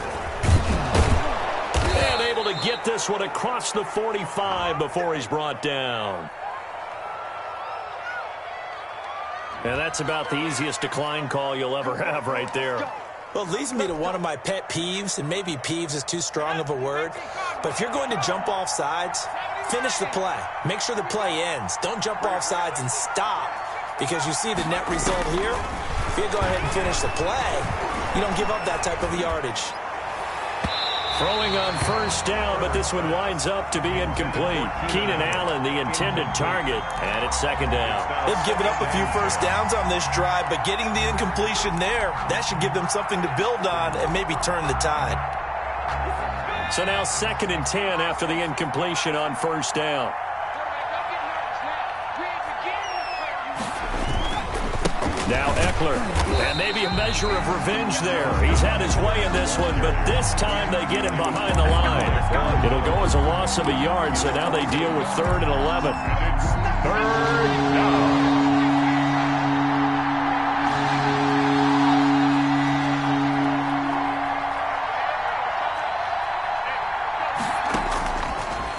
And able to get this one across the 45 before he's brought down. And that's about the easiest decline call you'll ever have right there. Well, it leads me to one of my pet peeves, and maybe peeves is too strong of a word, but if you're going to jump off sides, finish the play. Make sure the play ends. Don't jump off sides and stop, because you see the net result here. If you go ahead and finish the play, you don't give up that type of yardage. Throwing on first down, but this one winds up to be incomplete. Keenan Allen, the intended target, and it's 2nd down. They've given up a few first downs on this drive, but getting the incompletion there, that should give them something to build on and maybe turn the tide. So now 2nd and 10 after the incompletion on first down. Now Eckler, and maybe a measure of revenge there. He's had his way in this one, but this time they get him behind the line. It'll go as a loss of a yard, so now they deal with 3rd and 11. 3rd down.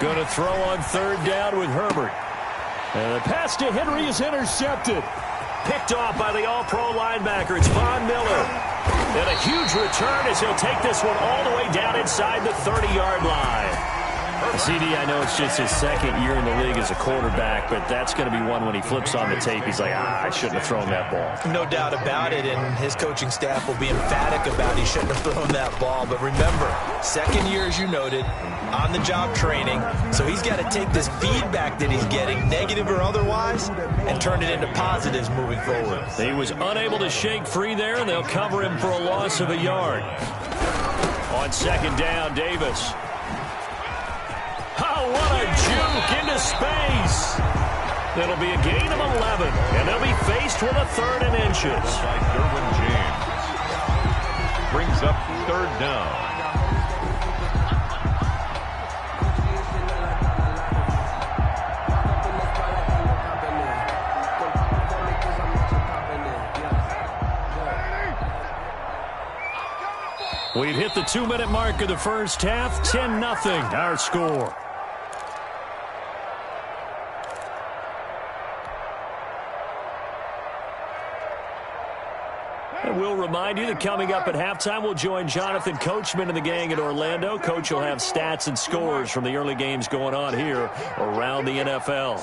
Going to throw on 3rd down with Herbert. And the pass to Henry is intercepted. Picked off by the all-pro linebacker. It's Von Miller. And a huge return as he'll take this one all the way down inside the 30-yard line. CD, I know it's just his 2nd year in the league as a quarterback, but that's going to be one when he flips on the tape. He's like, I shouldn't have thrown that ball. No doubt about it, and his coaching staff will be emphatic about he shouldn't have thrown that ball. But remember, 2nd year, as you noted, on-the-job training, so he's got to take this feedback that he's getting, negative or otherwise, and turn it into positives moving forward. He was unable to shake free there, and they'll cover him for a loss of a yard. On 2nd down, Davis. Oh, what a juke into space. That'll be a gain of 11, and they'll be faced with a 3rd and inches. By Derwin James. Brings up 3rd down. We've hit the 2-minute mark of the first half. 10-0, our score. And we'll remind you that coming up at halftime, we'll join Jonathan Coachman and the gang in Orlando. Coach will have stats and scores from the early games going on here around the NFL.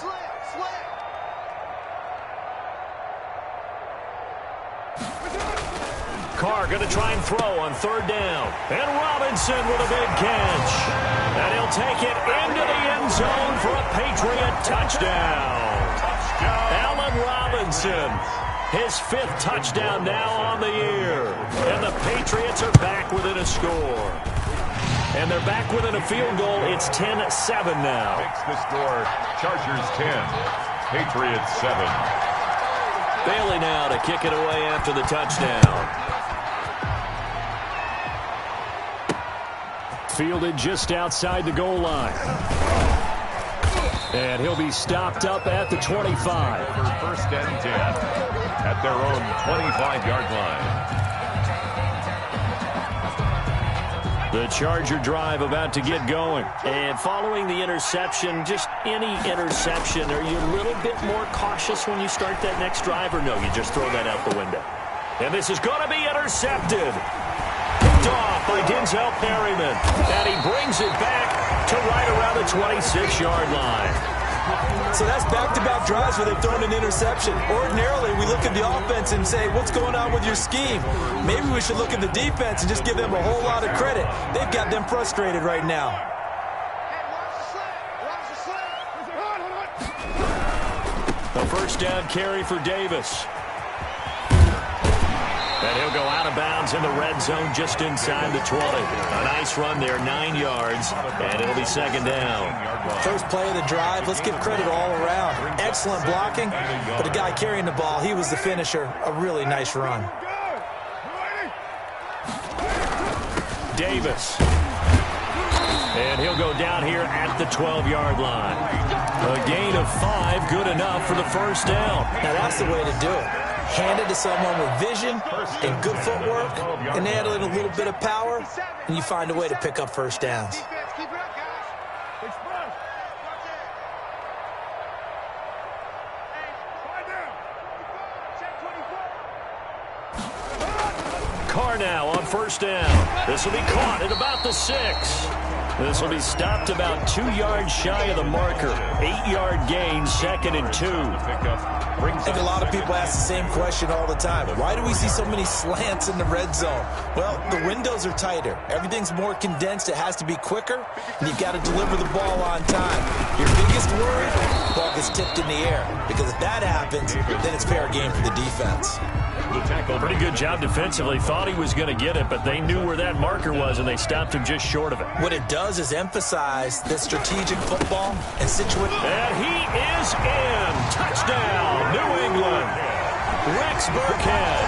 Carr going to try and throw on 3rd down. And Robinson with a big catch. And he'll take it into the end zone for a Patriot touchdown. Allen Robinson, his 5th touchdown now on the year. And the Patriots are back within a score. And they're back within a field goal. It's 10-7 now. Makes the score Chargers 10, Patriots 7. Bailey now to kick it away after the touchdown. Fielded just outside the goal line. And he'll be stopped up at the 25. For 1st and 10 at their own 25-yard line. The Charger drive about to get going. And following the interception, just any interception, are you a little bit more cautious when you start that next drive, or no, you just throw that out the window? And this is going to be intercepted. Picked off by Denzel Perryman. And he brings it back to right around the 26-yard line. So that's back-to-back drives where they've thrown an interception. Ordinarily, we look at the offense and say, what's going on with your scheme? Maybe we should look at the defense and just give them a whole lot of credit. They've got them frustrated right now. The first down carry for Davis. And he'll go out of bounds in the red zone just inside the 20. A nice run there, 9 yards, and it'll be second down. First play of the drive, let's give credit all around. Excellent blocking, but the guy carrying the ball, he was the finisher. A really nice run. Davis. And he'll go down here at the 12-yard line. A gain of 5, good enough for the first down. Now that's the way to do it. Hand it to someone with vision and good footwork, and add in a little bit of power, and you find a way to pick up first downs. Carr now on first down. This will be caught at about the 6. This will be stopped about 2 yards shy of the marker. 8-yard gain, 2nd and 2. I think a lot of people ask the same question all the time. Why do we see so many slants in the red zone? Well, the windows are tighter. Everything's more condensed. It has to be quicker, and you've got to deliver the ball on time. Your biggest worry, the ball gets tipped in the air, because if that happens, then it's fair game for the defense. Pretty good job defensively. Thought he was going to get it, but they knew where that marker was, and they stopped him just short of it. What it does is emphasize that strategic football and situation. And he is in. Touchdown, New England. Rex Burkhead,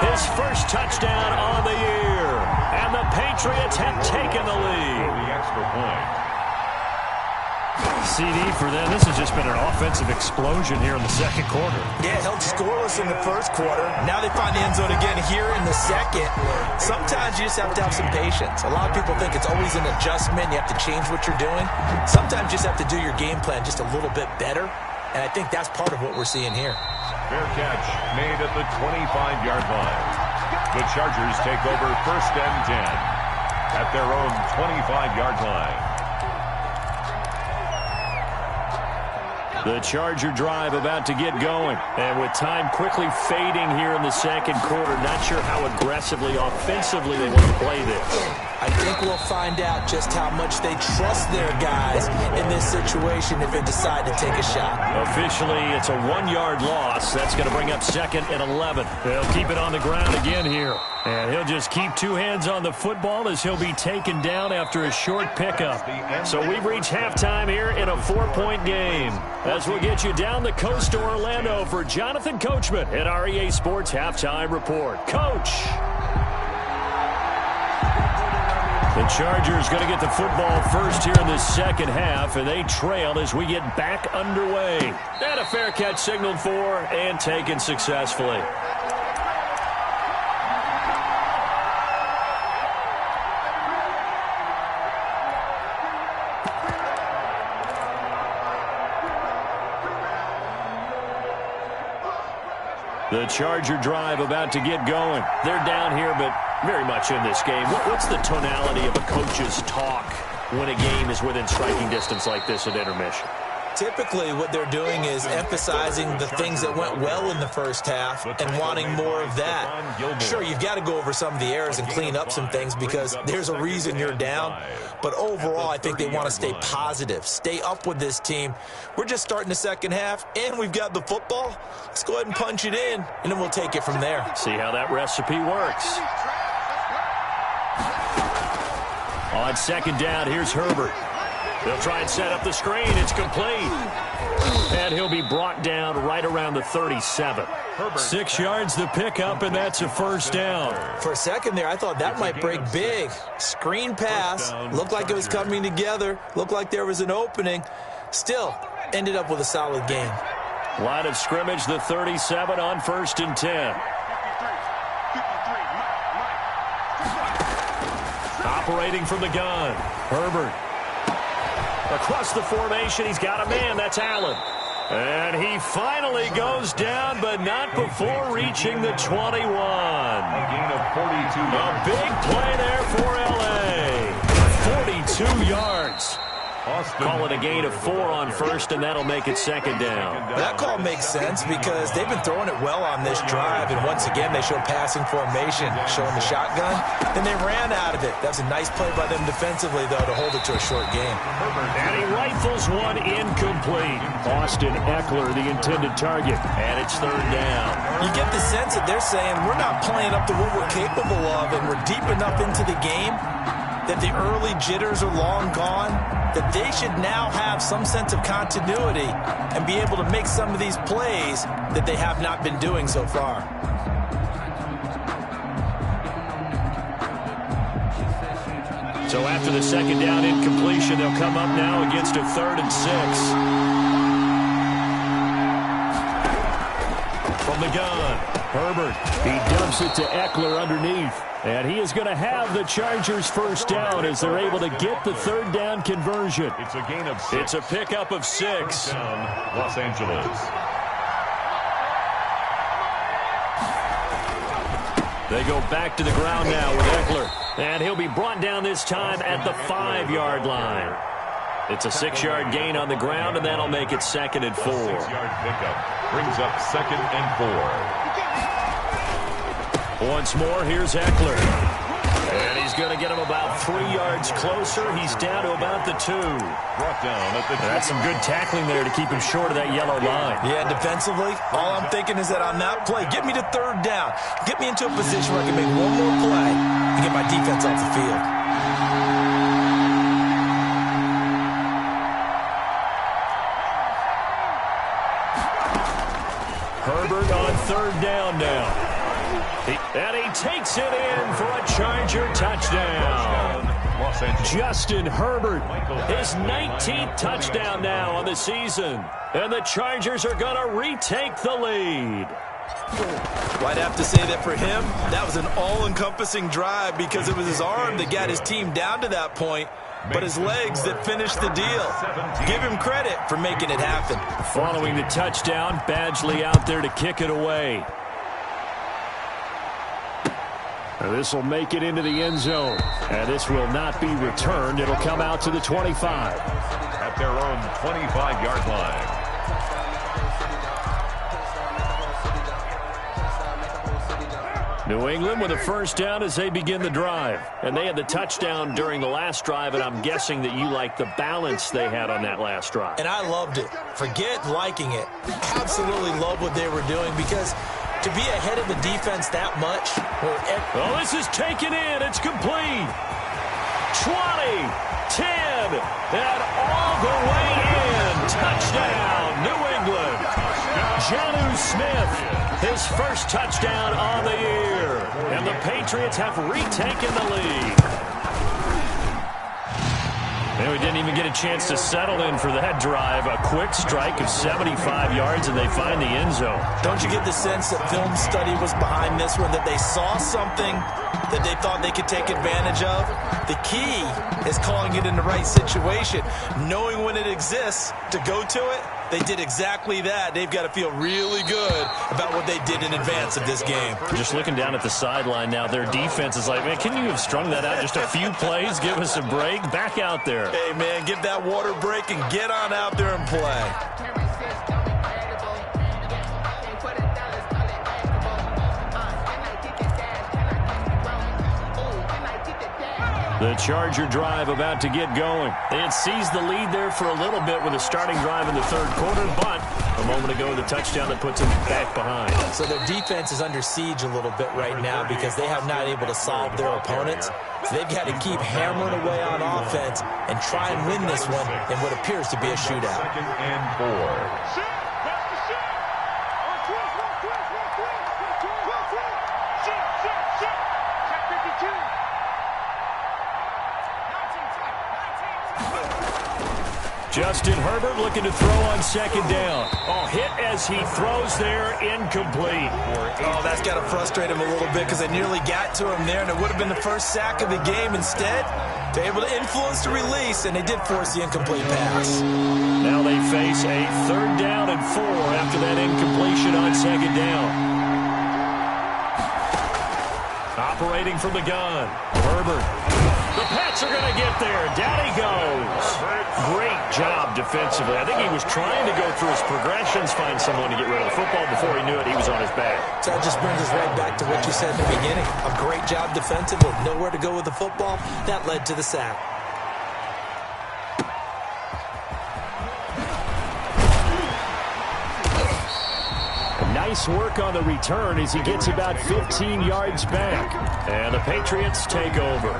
his first touchdown on the year. And the Patriots have taken the lead. The extra point. CD for them. This has just been an offensive explosion here in the second quarter. Yeah, held scoreless in the first quarter. Now they find the end zone again here in the second. Sometimes you just have to have some patience. A lot of people think it's always an adjustment. You have to change what you're doing. Sometimes you just have to do your game plan just a little bit better. And I think that's part of what we're seeing here. Fair catch made at the 25-yard line. The Chargers take over 1st and 10 at their own 25-yard line. The Charger drive about to get going. And with time quickly fading here in the second quarter, not sure how aggressively, offensively they want to play this. I think we'll find out just how much they trust their guys in this situation if they decide to take a shot. Officially, it's a 1-yard loss. That's going to bring up 2nd and 11. They'll keep it on the ground again here. And he'll just keep 2 hands on the football as he'll be taken down after a short pickup. So we've reached halftime here in a 4-point game. As we'll get you down the coast to Orlando for Jonathan Coachman at our EA Sports Halftime Report. Coach! The Chargers going to get the football first here in the second half, and they trail as we get back underway. And a fair catch signaled for and taken successfully. The Charger drive about to get going. They're down here, but very much in this game. What's the tonality of a coach's talk when a game is within striking distance like this at intermission? Typically, what they're doing is emphasizing the things that went well in the first half and wanting more of that. Sure, you've got to go over some of the errors and clean up some things because there's a reason you're down. But overall, I think they want to stay positive, stay up with this team. We're just starting the second half, and we've got the football. Let's go ahead and punch it in, and then we'll take it from there. See how that recipe works. On second down, here's Herbert. They'll try and set up the screen. It's complete. And he'll be brought down right around the 37. 6 yards the pickup, and that's a first down. For a second there, I thought that might break big. Screen pass. Looked like it was coming together. Looked like there was an opening. Still, ended up with a solid gain. Line of scrimmage, the 37 on 1st and 10. Operating from the gun. Herbert. Across the formation, he's got a man. That's Allen. And he finally goes down, but not before reaching the 21. A gain of 42 yards. A big play there for L.A. 42 yards. Call it a gain of 4 on first, and that'll make it second down. That call makes sense because they've been throwing it well on this drive, and once again they showed passing formation, showing the shotgun, and they ran out of it. That's a nice play by them defensively, though, to hold it to a short game. And he rifles one incomplete. Austin Eckler, the intended target, and it's third down. You get the sense that they're saying we're not playing up to what we're capable of, and we're deep enough into the game that the early jitters are long gone, that they should now have some sense of continuity and be able to make some of these plays that they have not been doing so far. So after the second down incompletion, they'll come up now against a 3rd and 6. From the gun, Herbert. He dumps it to Eckler underneath. And he is going to have the Chargers first down as they're able to get the third down conversion. It's a gain of 6. It's a pickup of 6. Down, Los Angeles. They go back to the ground now with Eckler. And he'll be brought down this time at the 5-yard line. It's a 6-yard gain on the ground, and that'll make it 2nd and 4. 6-yard pickup brings up 2nd and 4. Once more, here's Eckler. And he's going to get him about 3 yards closer. He's down to about the 2. Brought down at the 2. That's some good tackling there to keep him short of that yellow line. Yeah, defensively, all I'm thinking is that on that play, get me to third down. Get me into a position where I can make one more play and get my defense off the field. Herbert on third down now. And he takes it in for a Charger touchdown. Justin Herbert, his 19th touchdown now on the season. And the Chargers are going to retake the lead. Well, I'd have to say that for him, that was an all-encompassing drive because it was his arm that got his team down to that point, but his legs that finished the deal. Give him credit for making it happen. Following the touchdown, Badgley out there to kick it away. This will make it into the end zone. And this will not be returned. It'll come out to the 25. At their own 25-yard line. New England with a first down as they begin the drive. And they had the touchdown during the last drive, and I'm guessing that you like the balance they had on that last drive. And I loved it. Forget liking it. Absolutely love what they were doing because to be ahead of the defense that much. Well, this is taken in. It's complete. 20, 10, and all the way in. Touchdown, New England. Jonnu Smith, his first touchdown on the year. And the Patriots have retaken the lead. And we didn't even get a chance to settle in for that drive. A quick strike of 75 yards, and they find the end zone. Don't you get the sense that film study was behind this one, that they saw something that they thought they could take advantage of? The key is calling it in the right situation, knowing when it exists to go to it. They did exactly that. They've got to feel really good about what they did in advance of this game. Just looking down at the sideline now, their defense is like, man, can you have strung that out just a few plays? Give us a break. Back out there. Hey, man, give that water break and get on out there and play. The Charger drive about to get going. They had seized the lead there for a little bit with a starting drive in the third quarter, but a moment ago, the touchdown that puts them back behind. So their defense is under siege a little bit right now because they have not able to solve their opponents. So they've got to keep hammering away on offense and try and win this one in what appears to be a shootout. 2nd and 4. Justin Herbert looking to throw on second down. Oh, hit as he throws there, incomplete. Oh, that's got to frustrate him a little bit because they nearly got to him there, and it would have been the first sack of the game. Instead, they're able to influence the release, and they did force the incomplete pass. Now they face a 3rd down and 4 after that incompletion on second down. Operating from the gun, Herbert. The Pats are going to get there. Down he goes. Great job defensively. I think he was trying to go through his progressions, find someone to get rid of the football. Before he knew it, he was on his back. So that just brings us right back to what you said in the beginning. A great job defensively. Nowhere to go with the football. That led to the sack. Nice work on the return as he gets about 15 yards back. And the Patriots take over.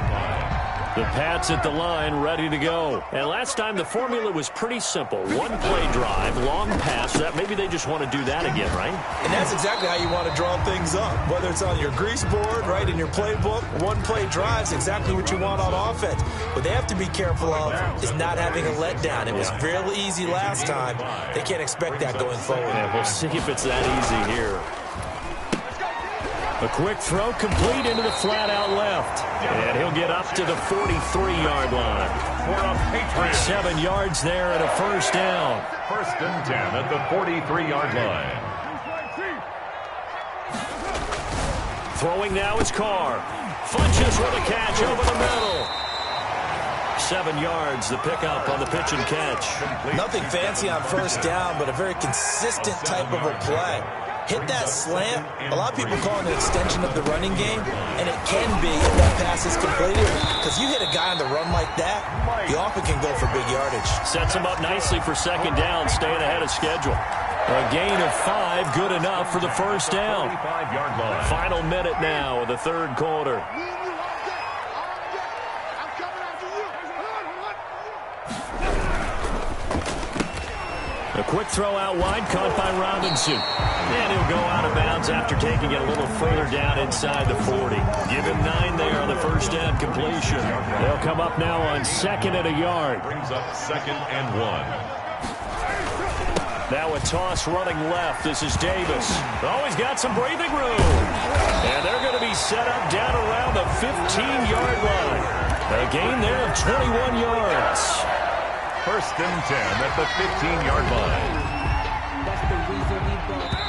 The Pats at the line, ready to go. And last time, the formula was pretty simple. One-play drive, long pass. Maybe they just want to do that again, right? And that's exactly how you want to draw things up. Whether it's on your grease board, right, in your playbook, one-play drive is exactly what you want on offense. What they have to be careful of is not having a letdown. It was fairly easy last time. They can't expect that going forward. Yeah, we'll see if it's that easy here. A quick throw complete into the flat-out left. And he'll get up to the 43-yard line. For a Patriot. 7 yards there and a first down. 1st and 10 at the 43-yard line. Throwing now is Carr. Funches with a catch over the middle. 7 yards, the pickup on the pitch and catch. Nothing fancy on first down, but a very consistent type of a play. Hit that slant. A lot of people call it an extension of the running game, and it can be if that pass is completed, because you hit a guy on the run like that, you often can go for big yardage. Sets him up nicely for second down, staying ahead of schedule. A gain of 5, good enough for the first down. 45-yard line. Final minute now of the third quarter. A quick throw out wide, caught by Robinson. And he'll go out of bounds after taking it a little further down inside the 40. Give him 9 there on the first down completion. They'll come up now on 2nd and a yard. Brings up 2nd and 1. Now a toss running left. This is Davis. Oh, he's got some breathing room. And they're going to be set up down around the 15-yard line. A gain there of 21 yards. 1st and 10 at the 15-yard line. That's the reason we bought.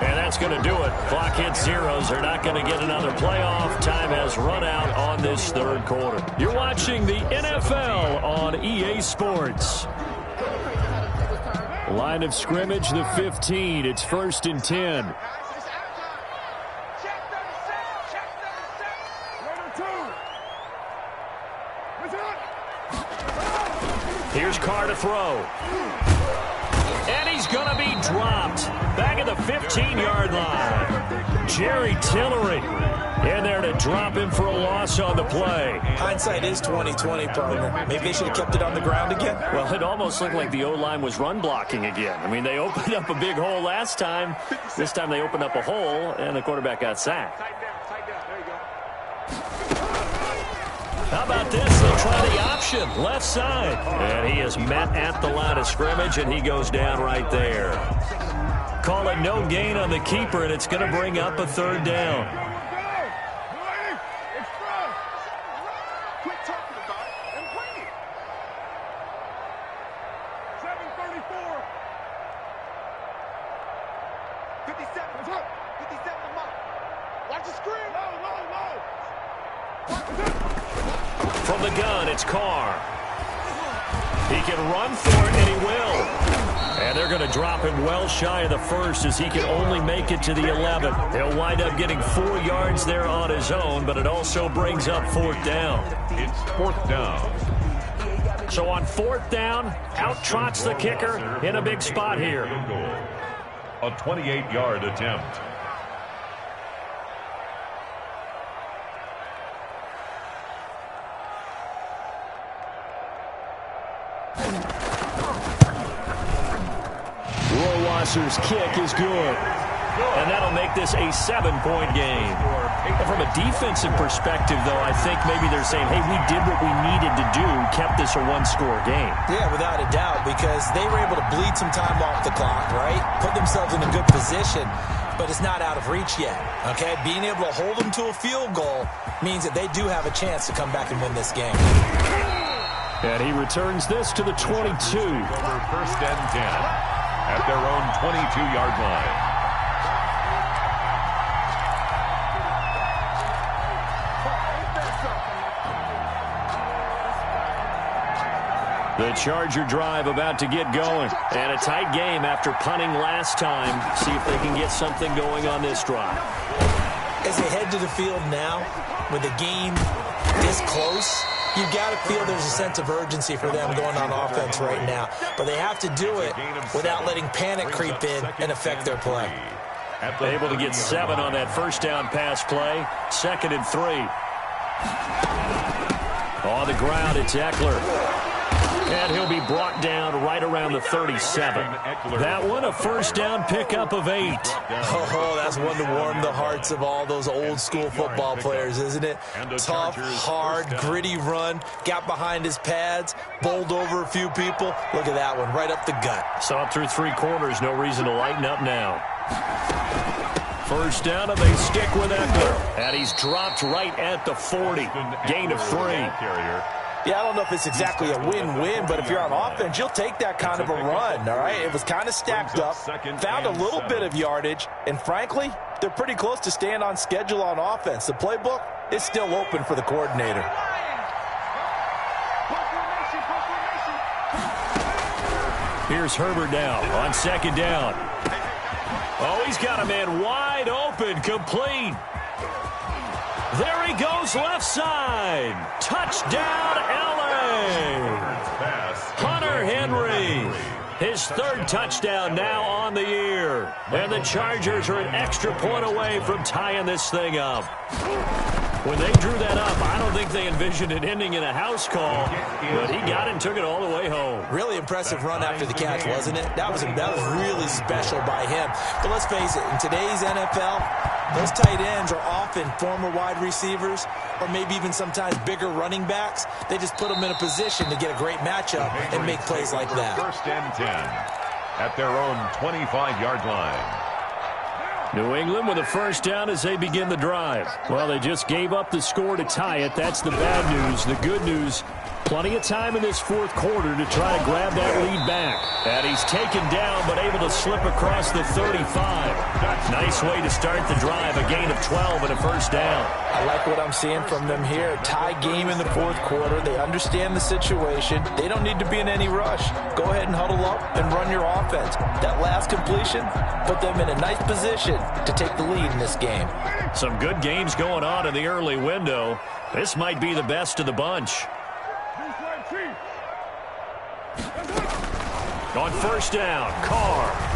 And that's going to do it. Clock hits zeros. They're not going to get another playoff. Time has run out on this third quarter. You're watching the NFL on EA Sports. Line of scrimmage, the 15. It's 1st and 10. Here's Carr to throw. And he's going to be dropped. Back at the 15-yard line. Jerry Tillery in there to drop him for a loss on the play. Hindsight is 20/20, partner. Maybe they should have kept it on the ground again. Well, it almost looked like the O-line was run blocking again. I mean, they opened up a big hole last time. This time they opened up a hole, and the quarterback got sacked. How about this? They'll try the option, left side. And he is met at the line of scrimmage, and he goes down right there. Call it no gain on the keeper, and it's going to bring up a third down. From the gun, it's Carr. He can run for it, and he will. And they're going to drop him well shy of the first as he can only make it to the 11. He'll wind up getting 4 yards there on his own, but it also brings up 4th down. It's 4th down. So on 4th down, out trots the kicker in a big spot here. A 28-yard attempt. Wasser's kick is good. And that'll make this a 7-point game. And from a defensive perspective, though, I think maybe they're saying, hey, we did what we needed to do, kept this a 1-score game. Yeah, without a doubt, because they were able to bleed some time off the clock, right? Put themselves in a good position, but it's not out of reach yet, okay? Being able to hold them to a field goal means that they do have a chance to come back and win this game. And he returns this to the 22. Over 1st and 10 at their own 22-yard line. The Charger drive about to get going. And a tight game after punting last time. See if they can get something going on this drive. As they head to the field now, with the game this close, you've got to feel there's a sense of urgency for them going on offense right now. But they have to do it without letting panic creep in and affect their play. Able to get 7 on that first down pass play. 2nd and 3. On the ground, it's Eckler. And he'll be brought down right around the 37. That one, a first down pickup of 8. Oh, that's one to warm the hearts of all those old school football players, isn't it? Tough, hard, gritty run. Got behind his pads, bowled over a few people. Look at that one, right up the gut. Saw it through 3 quarters. No reason to lighten up now. First down, and they stick with Eckler. And he's dropped right at the 40. Gain of 3. Yeah, I don't know if it's exactly a win-win, but if you're on offense, you'll take that kind of a run, all right? It was kind of stacked up, found a little bit of yardage, and frankly, they're pretty close to staying on schedule on offense. The playbook is still open for the coordinator. Here's Herbert down on 2nd down. Oh, he's got a man wide open, complete. There he goes, left side. Touchdown, L.A. Hunter Henry. His 3rd touchdown now on the year. And the Chargers are an extra point away from tying this thing up. When they drew that up, I don't think they envisioned it ending in a house call, but he got it and took it all the way home. Really impressive run after the catch, wasn't it? That was really special by him. But let's face it, in today's NFL, those tight ends are often former wide receivers or maybe even sometimes bigger running backs. They just put them in a position to get a great matchup and make plays like that. 1st and 10 at their own 25-yard line. New England with a first down as they begin the drive. Well, they just gave up the score to tie it. That's the bad news. The good news, plenty of time in this 4th quarter to try to grab that lead back. And he's taken down, but able to slip across the 35. Nice way to start the drive. A gain of 12 and a first down. I like what I'm seeing from them here. Tie game in the 4th quarter. They understand the situation. They don't need to be in any rush. Go ahead and huddle up and run your offense. That last completion put them in a nice position to take the lead in this game. Some good games going on in the early window. This might be the best of the bunch. On first down, Carr.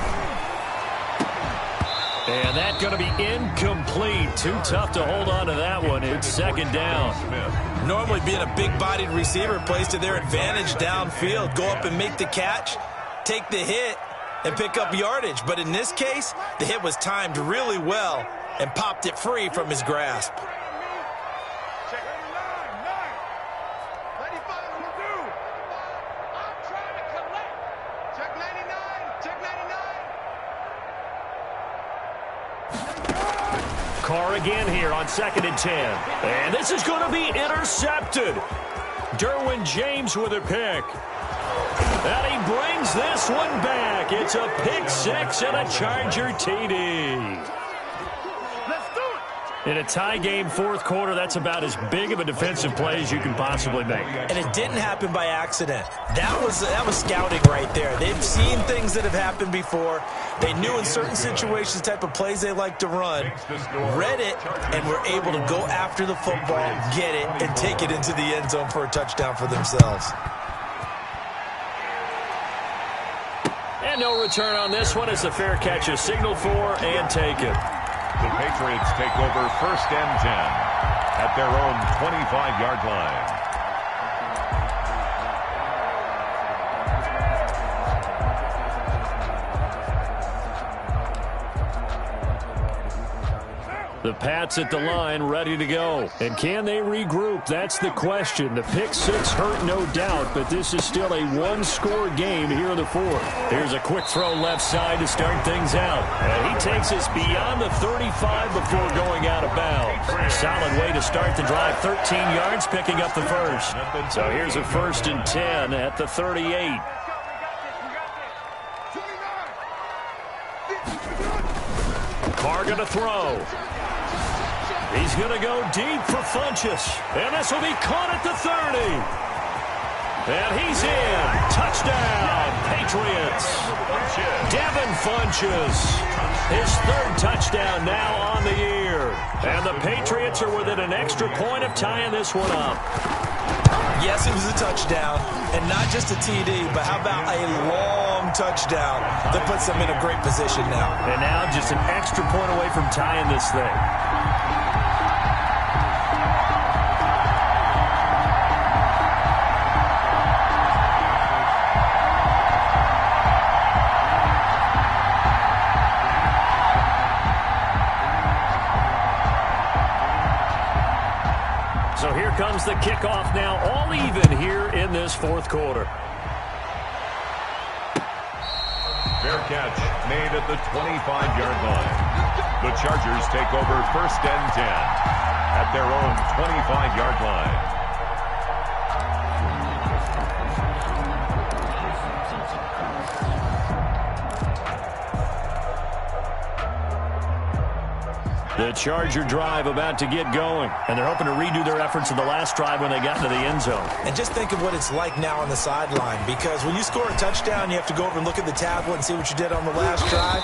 And that's going to be incomplete. Too tough to hold on to that one. It's 2nd down. Normally being a big-bodied receiver plays to their advantage downfield. Go up and make the catch, take the hit, and pick up yardage. But in this case, the hit was timed really well and popped it free from his grasp. Carr again here on 2nd and 10. And this is going to be intercepted. Derwin James with a pick. And he brings this one back. It's a pick 6 and a Charger TD. In a tie game, 4th quarter, that's about as big of a defensive play as you can possibly make. And it didn't happen by accident. That was scouting right there. They've seen things that have happened before. They knew in certain situations the type of plays they like to run, read it, and were able to go after the football, get it, and take it into the end zone for a touchdown for themselves. And no return on this one as the fair catch is signaled for and taken. The Patriots take over 1st and 10 at their own 25-yard line. The Pats at the line, ready to go. And can they regroup? That's the question. The pick 6 hurt, no doubt, but this is still a one-score game here in the 4th. Here's a quick throw left side to start things out. And he takes us beyond the 35 before going out of bounds. Solid way to start the drive. 13 yards, picking up the first. So here's a 1st and 10 at the 38. Carr going to throw. He's going to go deep for Funchess. And this will be caught at the 30. And he's in. Touchdown, Patriots. Devin Funches. His third touchdown now on the year. And the Patriots are within an extra point of tying this one up. Yes, it was a touchdown, and not just a TD, but how about a long touchdown that puts them in a great position now. And now just an extra point away from tying this thing. So here comes the kickoff now, all even here in this fourth quarter. Fair catch made at the 25-yard line. The Chargers take over 1st and 10 at their own 25-yard line. The Charger drive about to get going, and they're hoping to redo their efforts in the last drive when they got into the end zone. And just think of what it's like now on the sideline, because when you score a touchdown, you have to go over and look at the tablet and see what you did on the last drive.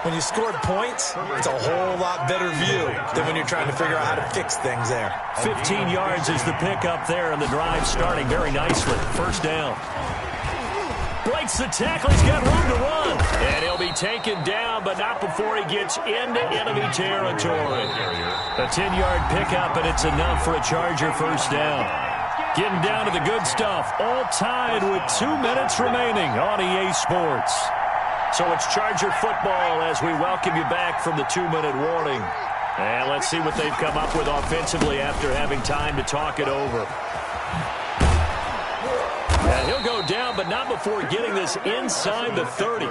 When you scored points, it's a whole lot better view than when you're trying to figure out how to fix things there. 15 yards is the pickup there, and the drive starting very nicely. 1st down. Breaks the tackle. He's got room to run. And he'll be taken down, but not before he gets into enemy territory. A 10-yard pickup, and it's enough for a Charger 1st down. Getting down to the good stuff. All tied with 2 minutes remaining on EA Sports. So it's Charger football as we welcome you back from the 2-minute warning. And let's see what they've come up with offensively after having time to talk it over. And he'll go down, but not before getting this inside the 30.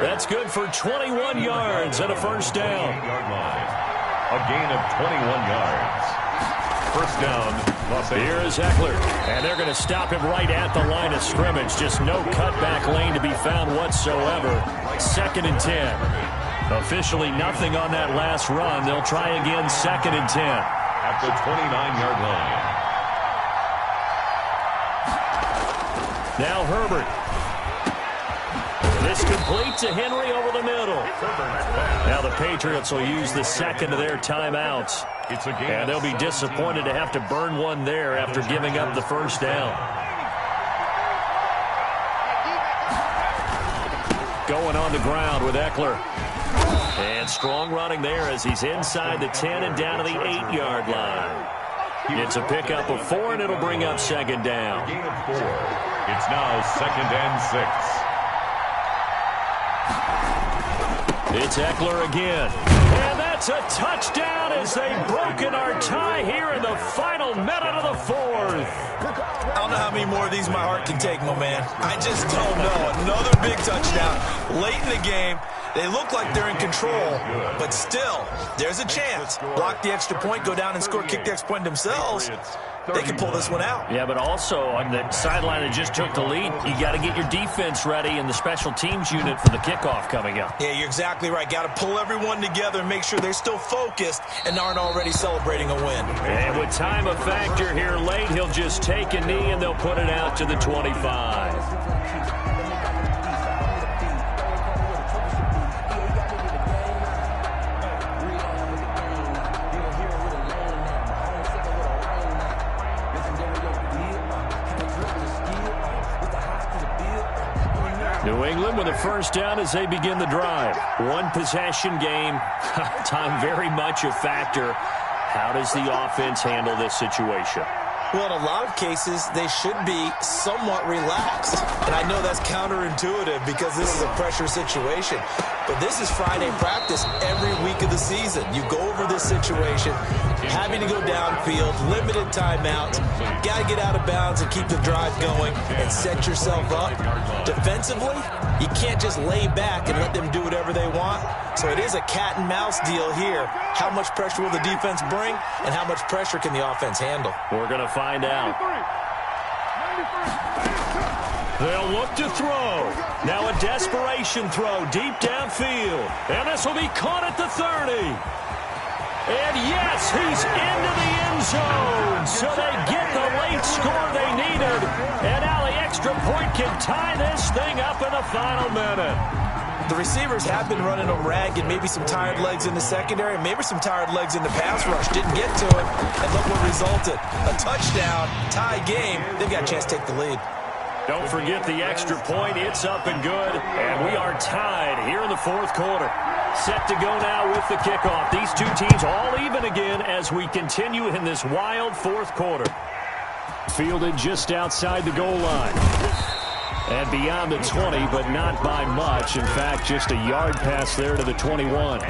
That's good for 21 yards and a 1st down. A gain of 21 yards. 1st down, Los Angeles. Here is Eckler, and they're going to stop him right at the line of scrimmage. Just no cutback lane to be found whatsoever. 2nd and 10. Officially nothing on that last run. They'll try again 2nd and 10. At the 29-yard line. Now Herbert. This complete to Henry over the middle. Now the Patriots will use the 2nd of their timeouts. And they'll be disappointed to have to burn one there after giving up the 1st down. Going on the ground with Eckler. And strong running there as he's inside the 10 and down to the 8-yard line. It's a pickup of 4, and it'll bring up 2nd down. Gain of 4. It's now 2nd and 6. It's Eckler again. And that's a touchdown as they've broken our tie here in the final minute of the 4th. I don't know how many more of these my heart can take, my man. I just don't know. Another big touchdown late in the game. They look like they're in control, but still, there's a chance. Block the extra point, go down and score, kick the extra point themselves. They can pull this one out. Yeah, but also on the sideline that just took the lead, you got to get your defense ready and the special teams unit for the kickoff coming up. Yeah, you're exactly right. Got to pull everyone together and make sure they're still focused and aren't already celebrating a win. And with time a factor here late, he'll just take a knee and they'll put it out to the 25. New England with a 1st down as they begin the drive. One possession game. Time very much a factor. How does the offense handle this situation? Well, in a lot of cases, they should be somewhat relaxed. And I know that's counterintuitive because this is a pressure situation. But this is Friday practice every week of the season. You go over this situation, having to go downfield, limited timeouts, got to get out of bounds and keep the drive going and set yourself up. Defensively, you can't just lay back and let them do whatever they want. So it is a cat and mouse deal here. How much pressure will the defense bring and how much pressure can the offense handle? We're going to find out. They'll look to throw. Now a desperation throw deep downfield. And this will be caught at the 30. And yes, he's into the end zone. So they get the late score they needed. And now the extra point can tie this thing up in the final minute. The receivers have been running them ragged, maybe some tired legs in the secondary, maybe some tired legs in the pass rush. Didn't get to it, and look what resulted. A touchdown, tie game. They've got a chance to take the lead. Don't forget the extra point. It's up and good, and we are tied here in the fourth quarter. Set to go now with the kickoff. These two teams all even again as we continue in this wild fourth quarter. Fielded just outside the goal line. And beyond the 20, but not by much. In fact, just a yard pass there to the 21.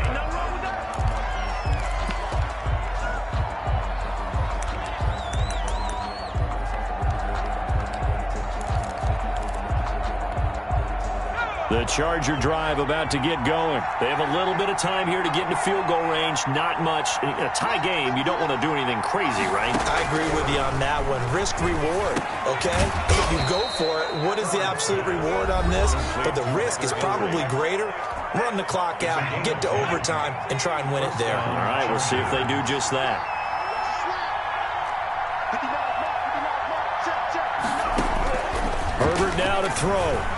The Charger drive about to get going. They have a little bit of time here to get into field goal range. Not much. In a tie game, you don't want to do anything crazy, right? I agree with you on that one. Risk-reward, okay? If you go for it, what is the absolute reward on this? But the risk is probably greater. Run the clock out, get to overtime, and try and win it there. All right, we'll see if they do just that. Herbert now to throw.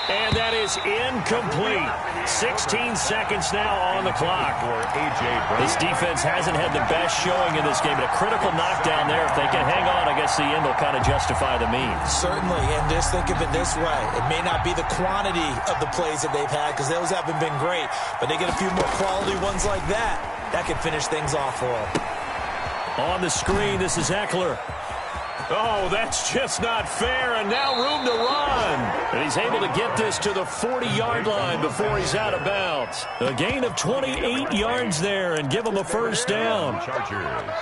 And that is incomplete. 16 seconds now on the clock. This defense hasn't had the best showing in this game, but a critical knockdown there. If they can hang on, I guess the end will kind of justify the means. Certainly, and just think of it this way. It may not be the quantity of the plays that they've had, because those haven't been great, but they get a few more quality ones like that. That can finish things off for them. On the screen, this is Eckler. Oh, that's just not fair, and now room to run. And he's able to get this to the 40-yard line before he's out of bounds. A gain of 28 yards there and give him a first down. Chargers.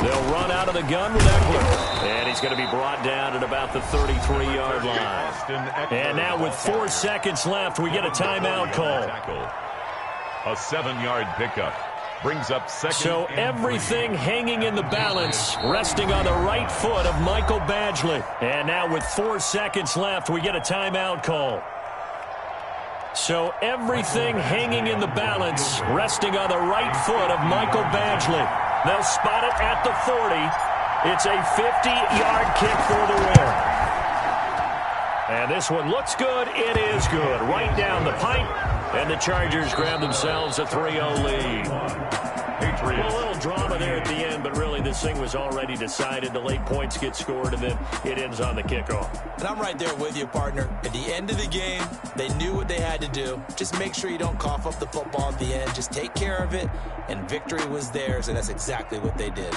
They'll run out of the gun with Eckler. And he's going to be brought down at about the 33-yard line. And now with 4 seconds left, we get a timeout call. A 7-yard pickup. Brings up second. So everything hanging in the balance, resting on the right foot of Michael Badgley. And now with 4 seconds left, we get a timeout call. So everything hanging in the balance, resting on the right foot of Michael Badgley. They'll spot it at the 40. It's a 50-yard kick for the win. And this one looks good. It is good. Right down the pipe. And the Chargers grab themselves a 3-0 lead. Patriots. A little drama there at the end, but really this thing was already decided. The late points get scored, and then it ends on the kickoff. And I'm right there with you, partner. At the end of the game, they knew what they had to do. Just make sure you don't cough up the football at the end. Just take care of it, and victory was theirs, and that's exactly what they did.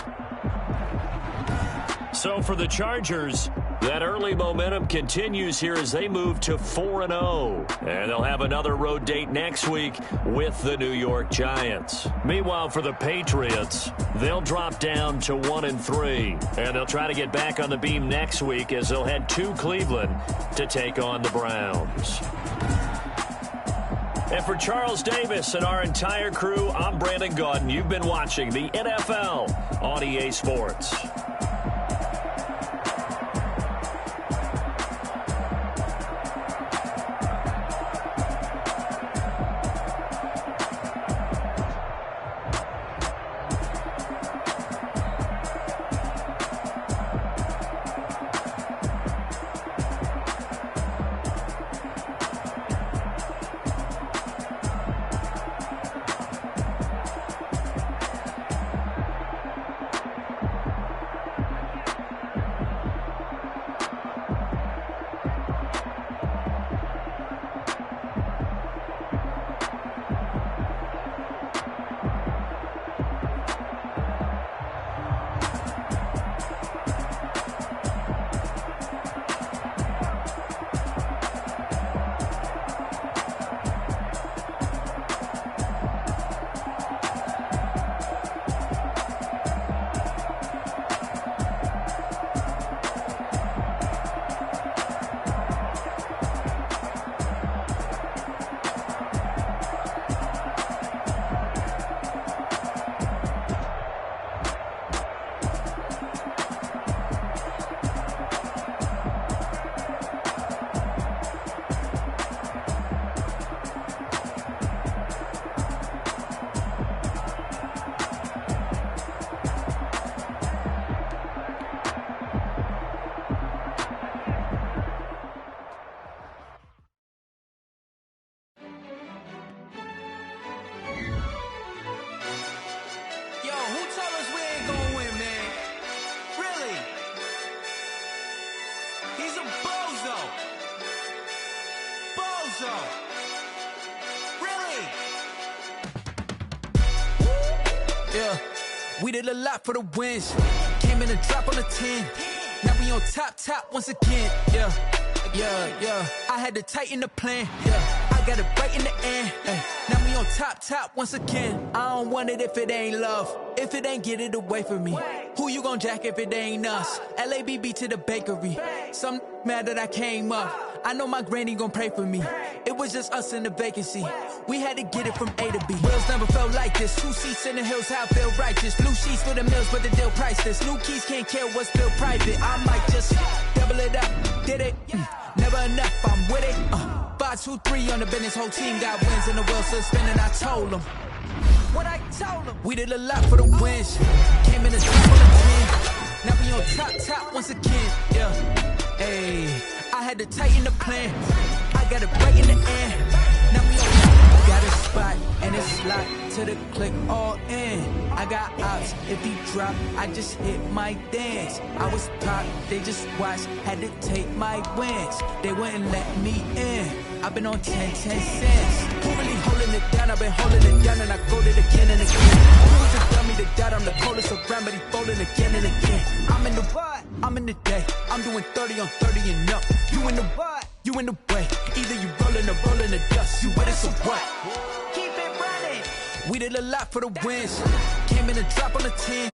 So for the Chargers, that early momentum continues here as they move to 4-0. And they'll have another road date next week with the New York Giants. Meanwhile, for the Patriots, they'll drop down to 1-3. And they'll try to get back on the beam next week as they'll head to Cleveland to take on the Browns. And for Charles Davis and our entire crew, I'm Brandon Gaudin. You've been watching the NFL on EA Sports. yeah. We did a lot for the wins. Came in a drop on the 10. Now we on top once again, yeah. I had to tighten the plan, yeah. I got it right in the end, now we on top once again. I don't want it if it ain't love. If it ain't, get it away from me. Who you gon' jack if it ain't us? LABB to the bakery. Some mad that I came up. I know my granny gon' pray for me. It was just us in the vacancy. We had to get it from A to B. Wheels never felt like this. 2 seats in the hills, how I feel righteous. Blue sheets for the mills, but the deal priceless. New keys can't care what's still private. I might just double it up. Did it? Never enough, I'm with it. 5, 2, 3 on the business. Whole team got wins and the wheels still spinning. I told them what I told them. We did a lot for the wins. Came in the top on the 10. Now we on top once again. Yeah. Hey, I had to tighten the plan. I got it right in the end. Now we on. Got a spot and it's locked to the click all in. I got ops, if he drop, I just hit my dance. I was top, they just watched, had to take my wins. They wouldn't let me in. I've been on 10 cents. Who really holding it down? I've been holding it down and I go it again and again. Who was a dummy to doubt? I'm the coldest around, but he folding again and again. I'm in the what? I'm in the day. I'm doing 30 on 30 and up. You in the what? You in the way. Either you rolling or rolling the dust. You with it, so what? Keep it running. We did a lot for the wins. Came in a drop on the 10.